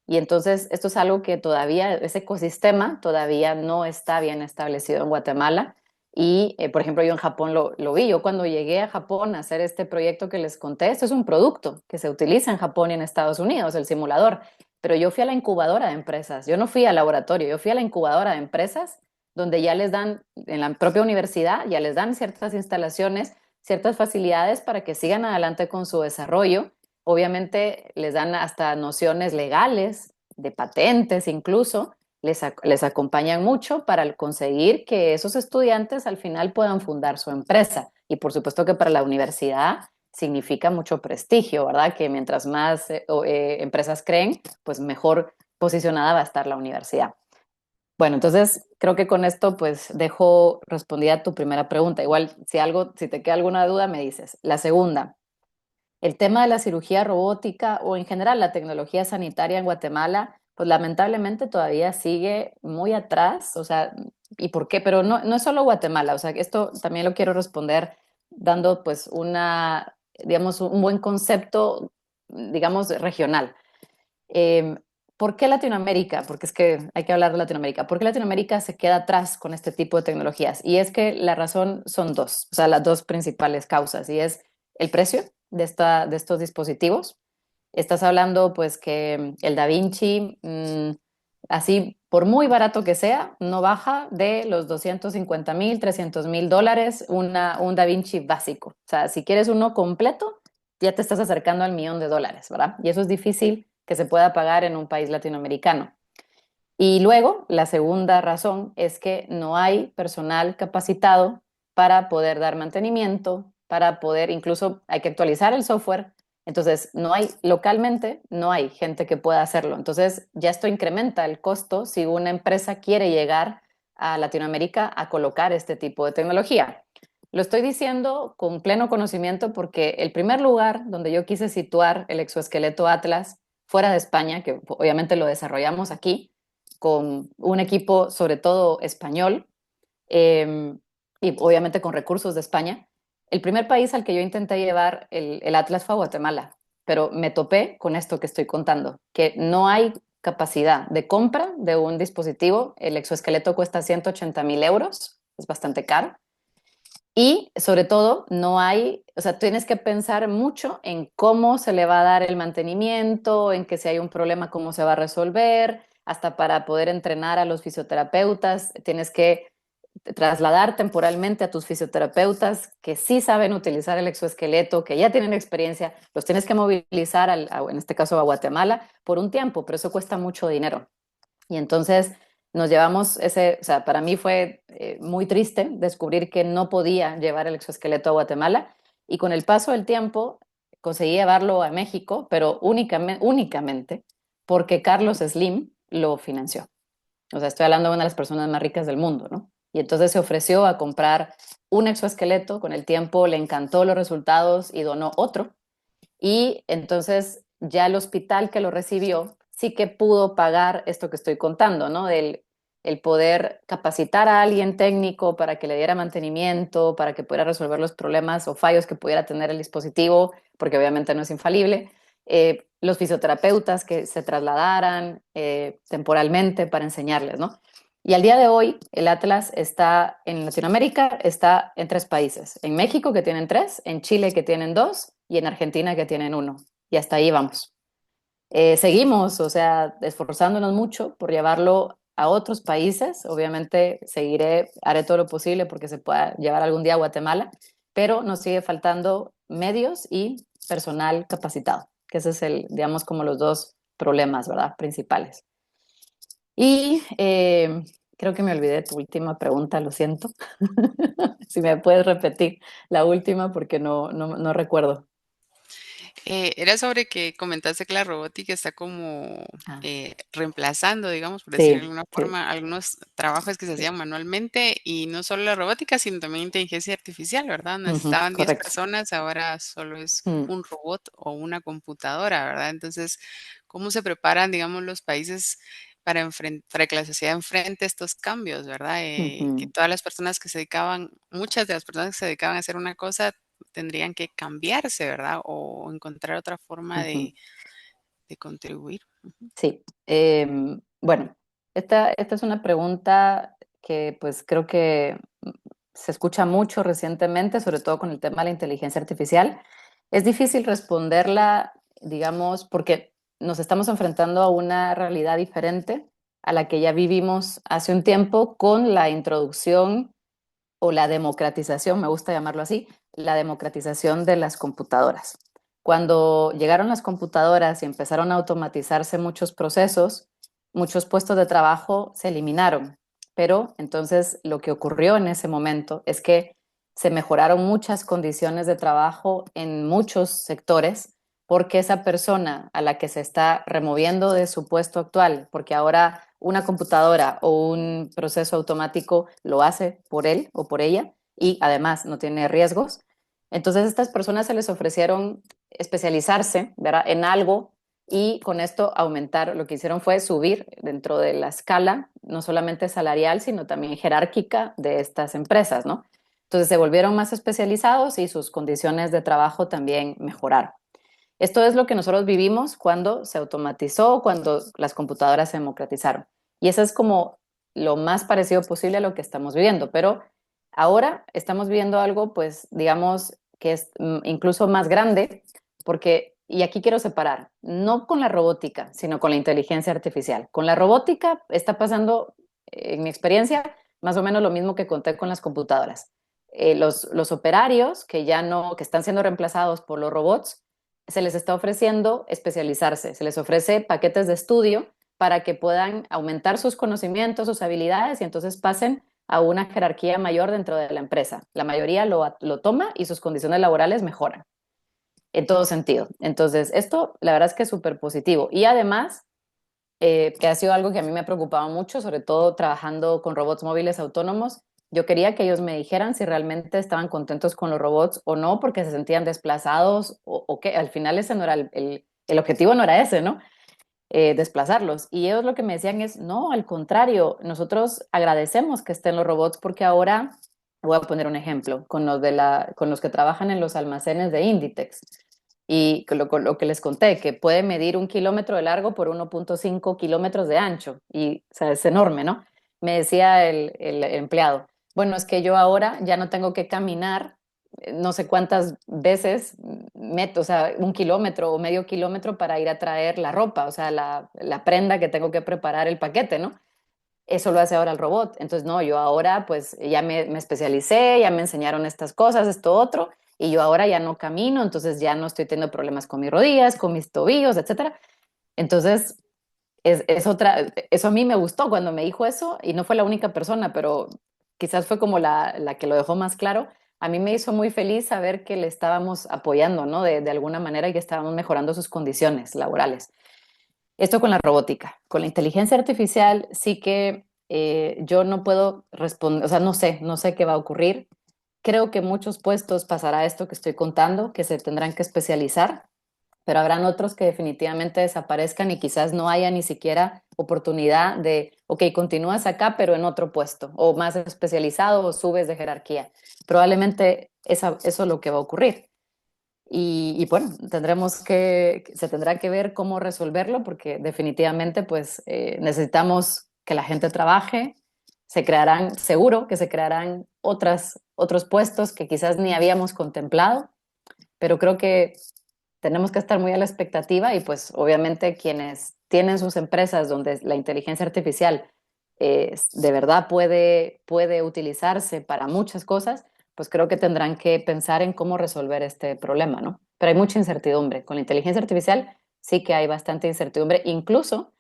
Y entonces esto es algo que todavía, ese ecosistema todavía no está bien establecido en Guatemala. Y, por ejemplo, yo en Japón lo vi. Yo cuando llegué a Japón a hacer este proyecto que les conté, esto es un producto que se utiliza en Japón y en Estados Unidos, el simulador. Pero yo fui a la incubadora de empresas. Yo no fui al laboratorio, yo fui a la incubadora de empresas donde ya les dan, en la propia universidad, ya les dan ciertas instalaciones, ciertas facilidades para que sigan adelante con su desarrollo. Obviamente les dan hasta nociones legales, de patentes incluso, les acompañan mucho para conseguir que esos estudiantes al final puedan fundar su empresa. Y por supuesto que para la universidad significa mucho prestigio, ¿verdad? Que mientras más empresas creen, pues mejor posicionada va a estar la universidad. Bueno, entonces creo que con esto pues dejo respondida tu primera pregunta. Igual si te queda alguna duda me dices. La segunda, el tema de la cirugía robótica o en general la tecnología sanitaria en Guatemala, pues lamentablemente todavía sigue muy atrás, o sea, ¿y por qué? Pero no es solo Guatemala, o sea, esto también lo quiero responder dando pues digamos, un buen concepto, digamos, regional. Eh, ¿Por qué Latinoamérica? Porque es que hay que hablar de Latinoamérica. ¿Por qué Latinoamérica se queda atrás con este tipo de tecnologías? Y es que la razón son dos, o sea, las dos principales causas, y es el precio de estos dispositivos. Estás hablando pues que el Da Vinci, así por muy barato que sea, no baja de los 250,000, 300,000 dólares un Da Vinci básico. O sea, si quieres uno completo, ya te estás acercando al millón de dólares, ¿verdad? Y eso es difícil que se pueda pagar en un país latinoamericano. Y luego, la segunda razón es que no hay personal capacitado para poder dar mantenimiento, para poder, incluso hay que actualizar el software. Entonces, localmente, no hay gente que pueda hacerlo. Entonces, ya esto incrementa el costo si una empresa quiere llegar a Latinoamérica a colocar este tipo de tecnología. Lo estoy diciendo con pleno conocimiento porque el primer lugar donde yo quise situar el exoesqueleto Atlas fuera de España, que obviamente lo desarrollamos aquí, con un equipo sobre todo español, eh, y obviamente con recursos de España. El primer país al que yo intenté llevar el Atlas fue a Guatemala, pero me topé con esto que estoy contando, que no hay capacidad de compra de un dispositivo. El exoesqueleto cuesta 180,000 euros, es bastante caro. Y sobre todo, no hay, o sea, tienes que pensar mucho en cómo se le va a dar el mantenimiento, en que si hay un problema, cómo se va a resolver, hasta para poder entrenar a los fisioterapeutas, tienes que trasladar temporalmente a tus fisioterapeutas que sí saben utilizar el exoesqueleto, que ya tienen experiencia, los tienes que movilizar, en este caso a Guatemala, por un tiempo, pero eso cuesta mucho dinero. Y entonces nos llevamos o sea, para mí fue muy triste descubrir que no podía llevar el exoesqueleto a Guatemala y con el paso del tiempo conseguí llevarlo a México, pero únicamente porque Carlos Slim lo financió. O sea, estoy hablando de una de las personas más ricas del mundo, ¿no? Y entonces se ofreció a comprar un exoesqueleto, con el tiempo le encantó los resultados y donó otro. Y entonces ya el hospital que lo recibió sí que pudo pagar esto que estoy contando, ¿no? El poder capacitar a alguien técnico para que le diera mantenimiento, para que pudiera resolver los problemas o fallos que pudiera tener el dispositivo, porque obviamente no es infalible. Los fisioterapeutas que se trasladaran temporalmente para enseñarles, ¿no? Y al día de hoy, el Atlas está en Latinoamérica, está en 3 países. En México, que tienen 3, en Chile, que tienen 2, y en Argentina, que tienen 1. Y hasta ahí vamos. Seguimos, o sea, esforzándonos mucho por llevarlo a otros países. Obviamente haré todo lo posible porque se pueda llevar algún día a Guatemala, pero nos sigue faltando medios y personal capacitado, que ese es digamos, como los dos problemas, ¿verdad? Principales. Y creo que me olvidé de tu última pregunta, lo siento. Si me puedes repetir la última porque no recuerdo. Era sobre que comentaste que la robótica está como Ah, reemplazando, digamos, por decir de sí, alguna sí, forma, algunos trabajos que se sí. hacían manualmente y no solo la robótica, sino también inteligencia artificial, ¿verdad? Ujú, Necesitaban 10 correcto. personas, ahora solo es Mm, un robot o una computadora, ¿verdad? Entonces, ¿cómo se preparan, digamos, los países para que la sociedad enfrente estos cambios, ¿verdad? Que ujú, todas las personas que se dedicaban, muchas de las personas que se dedicaban a hacer una cosa, tendrían que cambiarse, ¿verdad? O encontrar otra forma ujú. de contribuir. Ujú. Sí. Bueno, esta es una pregunta que pues creo que se escucha mucho recientemente, sobre todo con el tema de la inteligencia artificial. Es difícil responderla, digamos, porque nos estamos enfrentando a una realidad diferente a la que ya vivimos hace un tiempo con la introducción o la democratización, me gusta llamarlo así, la democratización de las computadoras. Cuando llegaron las computadoras y empezaron a automatizarse muchos procesos, muchos puestos de trabajo se eliminaron. Pero entonces lo que ocurrió en ese momento es que se mejoraron muchas condiciones de trabajo en muchos sectores porque esa persona a la que se está removiendo de su puesto actual, porque ahora una computadora o un proceso automático lo hace por él o por ella y además no tiene riesgos. Entonces a estas personas se les ofrecieron especializarse, ¿verdad?, en algo y con esto aumentar, lo que hicieron fue subir dentro de la escala, no solamente salarial, sino también jerárquica de estas empresas, ¿no? Entonces se volvieron más especializados y sus condiciones de trabajo también mejoraron. Esto es lo que nosotros vivimos cuando se automatizó, cuando las computadoras se democratizaron. Y eso es como lo más parecido posible a lo que estamos viviendo. Pero ahora estamos viviendo algo, pues, digamos, que es incluso más grande, porque, y aquí quiero separar, no con la robótica, sino con la inteligencia artificial. Con la robótica está pasando, en mi experiencia, más o menos lo mismo que conté con las computadoras. Los operarios que ya no, que están siendo reemplazados por los robots, se les está ofreciendo especializarse, se les ofrece paquetes de estudio para que puedan aumentar sus conocimientos, sus habilidades y entonces pasen a una jerarquía mayor dentro de la empresa. La mayoría lo toma y sus condiciones laborales mejoran en todo sentido. Entonces, esto la verdad es que es súper positivo. Y además, que ha sido algo que a mí me ha preocupado mucho, sobre todo trabajando con robots móviles autónomos. Yo quería que ellos me dijeran si realmente estaban contentos con los robots o no, porque se sentían desplazados o que al final ese no era el objetivo, no era ese, ¿no? Desplazarlos. Y ellos lo que me decían es, no, al contrario, nosotros agradecemos que estén los robots porque ahora, voy a poner un ejemplo, con los que trabajan en los almacenes de Inditex. Y con lo que les conté, que puede medir 1 kilómetro de largo por 1,5 kilómetros de ancho. Y, o sea, es enorme, ¿no? Me decía el empleado, bueno, es que yo ahora ya no tengo que caminar no sé cuántas veces, o sea, 1 kilómetro o medio kilómetro para ir a traer la ropa, o sea, la prenda que tengo que preparar el paquete, ¿no? Eso lo hace ahora el robot. Entonces, no, yo ahora pues ya me especialicé, ya me enseñaron estas cosas, esto otro, y yo ahora ya no camino, entonces ya no estoy teniendo problemas con mis rodillas, con mis tobillos, etcétera. Entonces, eso a mí me gustó cuando me dijo eso, y no fue la única persona, pero quizás fue como la que lo dejó más claro. A mí me hizo muy feliz saber que le estábamos apoyando, ¿no? De alguna manera y que estábamos mejorando sus condiciones laborales. Esto con la robótica. Con la inteligencia artificial sí que yo no puedo responder, o sea, no sé qué va a ocurrir. Creo que muchos puestos pasará esto que estoy contando, que se tendrán que especializar, pero habrán otros que definitivamente desaparezcan y quizás no haya ni siquiera oportunidad de, ok, continúas acá, pero en otro puesto, o más especializado, o subes de jerarquía. Probablemente eso es lo que va a ocurrir. Y bueno, se tendrá que ver cómo resolverlo porque definitivamente pues necesitamos que la gente trabaje, seguro que se crearán otros puestos que quizás ni habíamos contemplado, pero creo que tenemos que estar muy a la expectativa y pues obviamente quienes tienen sus empresas donde la inteligencia artificial de verdad puede utilizarse para muchas cosas, pues creo que tendrán que pensar en cómo resolver este problema, ¿no? Pero hay mucha incertidumbre. Con la inteligencia artificial sí que hay bastante incertidumbre, incluso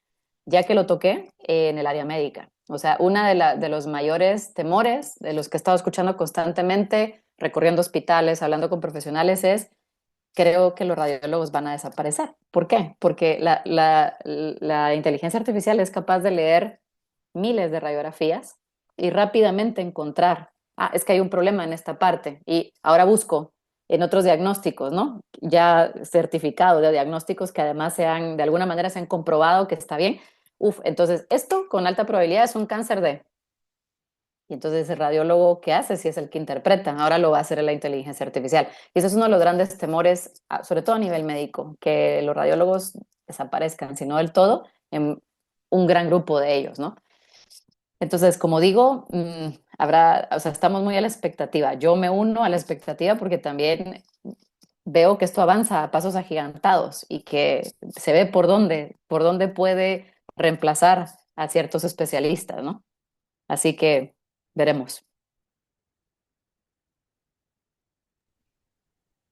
ya que lo toqué en el área médica. O sea, una de los mayores temores de los que he estado escuchando constantemente, recorriendo hospitales, hablando con profesionales, es creo que los radiólogos van a desaparecer. ¿Por qué? Porque la inteligencia artificial es capaz de leer miles de radiografías y rápidamente encontrar, es que hay un problema en esta parte y ahora busco en otros diagnósticos, ¿no? Ya certificados de diagnósticos que además de alguna manera se han comprobado que está bien. Uf, entonces esto con alta probabilidad es un cáncer de... Y entonces el radiólogo, ¿qué hace si es el que interpreta? Ahora lo va a hacer la inteligencia artificial. Y ese es uno de los grandes temores, sobre todo a nivel médico, que los radiólogos desaparezcan, si no del todo, en un gran grupo de ellos, ¿no? Entonces, como digo, o sea, estamos muy a la expectativa. Yo me uno a la expectativa porque también veo que esto avanza a pasos agigantados y que se ve por dónde puede reemplazar a ciertos especialistas, ¿no? Así que veremos.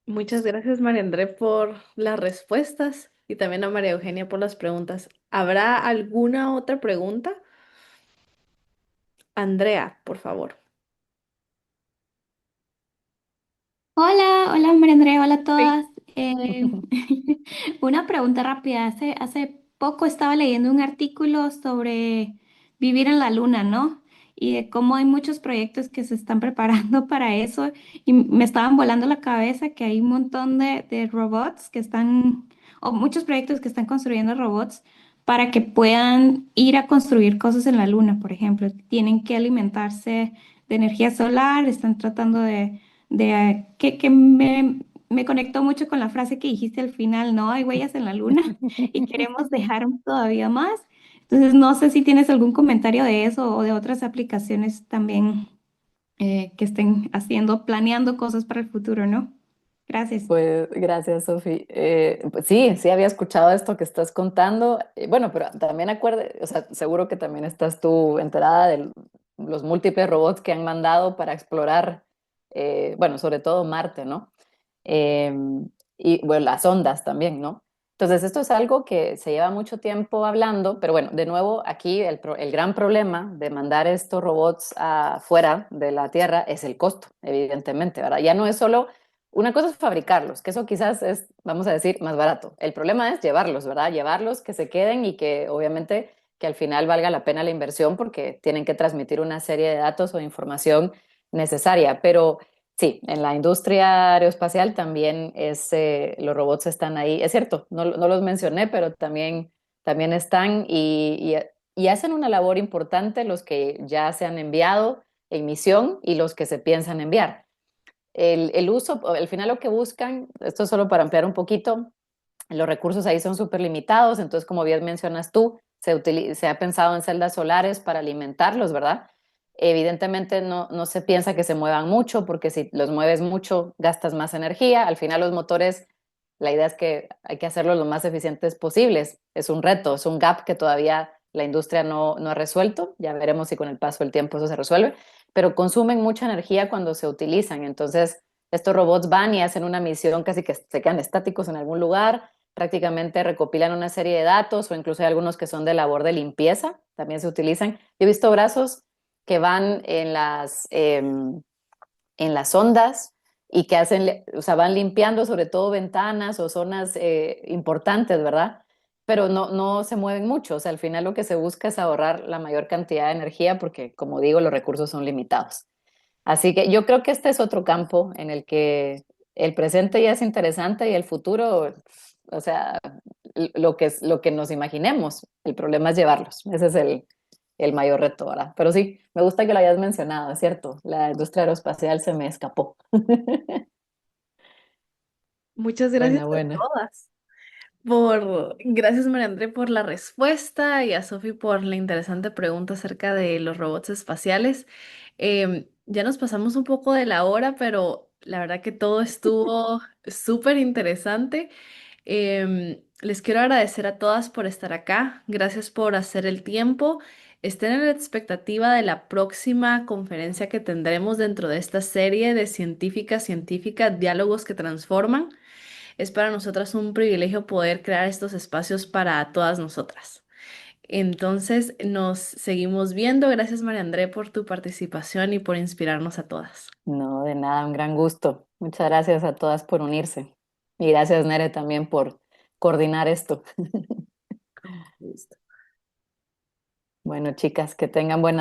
Muchas gracias, María André, por las respuestas y también a María Eugenia por las preguntas. ¿Habrá alguna otra pregunta? Andrea, por favor. Hola, hola María Andrea, hola a Sí. todas. Eh, una pregunta rápida. Hace poco estaba leyendo un artículo sobre vivir en la luna, ¿no? Y de cómo hay muchos proyectos que se están preparando para eso. Y me estaban volando la cabeza que hay un montón de robots que están, o muchos proyectos que están construyendo robots para que puedan ir a construir cosas en la luna, por ejemplo. Tienen que alimentarse de energía solar, están tratando que me conectó mucho con la frase que dijiste al final, ¿no? Hay huellas en la luna y queremos dejar todavía más. Entonces, no sé si tienes algún comentario de eso o de otras aplicaciones también que estén haciendo, planeando cosas para el futuro, ¿no? Gracias. Pues gracias, Sofi. Pues sí, sí había escuchado esto que estás contando. Bueno, pero también acuerde, o sea, seguro que también estás tú enterada de los múltiples robots que han mandado para explorar, bueno, sobre todo Marte, ¿no? Eh, y bueno, las ondas también, ¿no? Entonces, esto es algo que se lleva mucho tiempo hablando, pero bueno, de nuevo, aquí el gran problema de mandar estos robots afuera de la Tierra es el costo, evidentemente, ¿verdad? Ya no es solo, una cosa es fabricarlos, que eso quizás es, vamos a decir, más barato. El problema es llevarlos, ¿verdad? Llevarlos, que se queden y que obviamente que al final valga la pena la inversión porque tienen que transmitir una serie de datos o información necesaria, pero sí, en la industria aeroespacial también los robots están ahí. Es cierto, no los mencioné, pero también están y hacen una labor importante los que ya se han enviado en misión y los que se piensan enviar. El uso, al final lo que buscan, esto es solo para ampliar un poquito, los recursos ahí son súper limitados, entonces como bien mencionas tú, se ha pensado en celdas solares para alimentarlos, ¿verdad? Evidentemente no se piensa que se muevan mucho, porque si los mueves mucho gastas más energía. Al final los motores, la idea es que hay que hacerlos lo más eficientes posibles. Es un reto, es un gap que todavía la industria no ha resuelto. Ya veremos si con el paso del tiempo eso se resuelve, pero consumen mucha energía cuando se utilizan. Entonces, estos robots van y hacen una misión casi que se quedan estáticos en algún lugar, prácticamente recopilan una serie de datos o incluso hay algunos que son de labor de limpieza, también se utilizan. Yo he visto brazos que van en las ondas y que hacen, o sea, van limpiando sobre todo ventanas o zonas importantes, ¿verdad? Pero no se mueven mucho, o sea, al final lo que se busca es ahorrar la mayor cantidad de energía porque, como digo, los recursos son limitados. Así que yo creo que este es otro campo en el que el presente ya es interesante y el futuro, o sea, lo que nos imaginemos. El problema es llevarlos. Ese es el mayor reto, ¿verdad? Pero sí, me gusta que lo hayas mencionado, es cierto. La industria aeroespacial se me escapó. Muchas gracias Buena, a buena. todas. Gracias María André por la respuesta y a Sofi por la interesante pregunta acerca de los robots espaciales. Ya nos pasamos un poco de la hora, pero la verdad que todo estuvo súper interesante. Les quiero agradecer a todas por estar acá. Gracias por hacer el tiempo. Estén en la expectativa de la próxima conferencia que tendremos dentro de esta serie de científicas, diálogos que transforman. Es para nosotras un privilegio poder crear estos espacios para todas nosotras. Entonces, nos seguimos viendo. Gracias, María André, por tu participación y por inspirarnos a todas. No, de nada, un gran gusto. Muchas gracias a todas por unirse. Y gracias, Nere, también por coordinar esto. Listo. Bueno, chicas, que tengan buena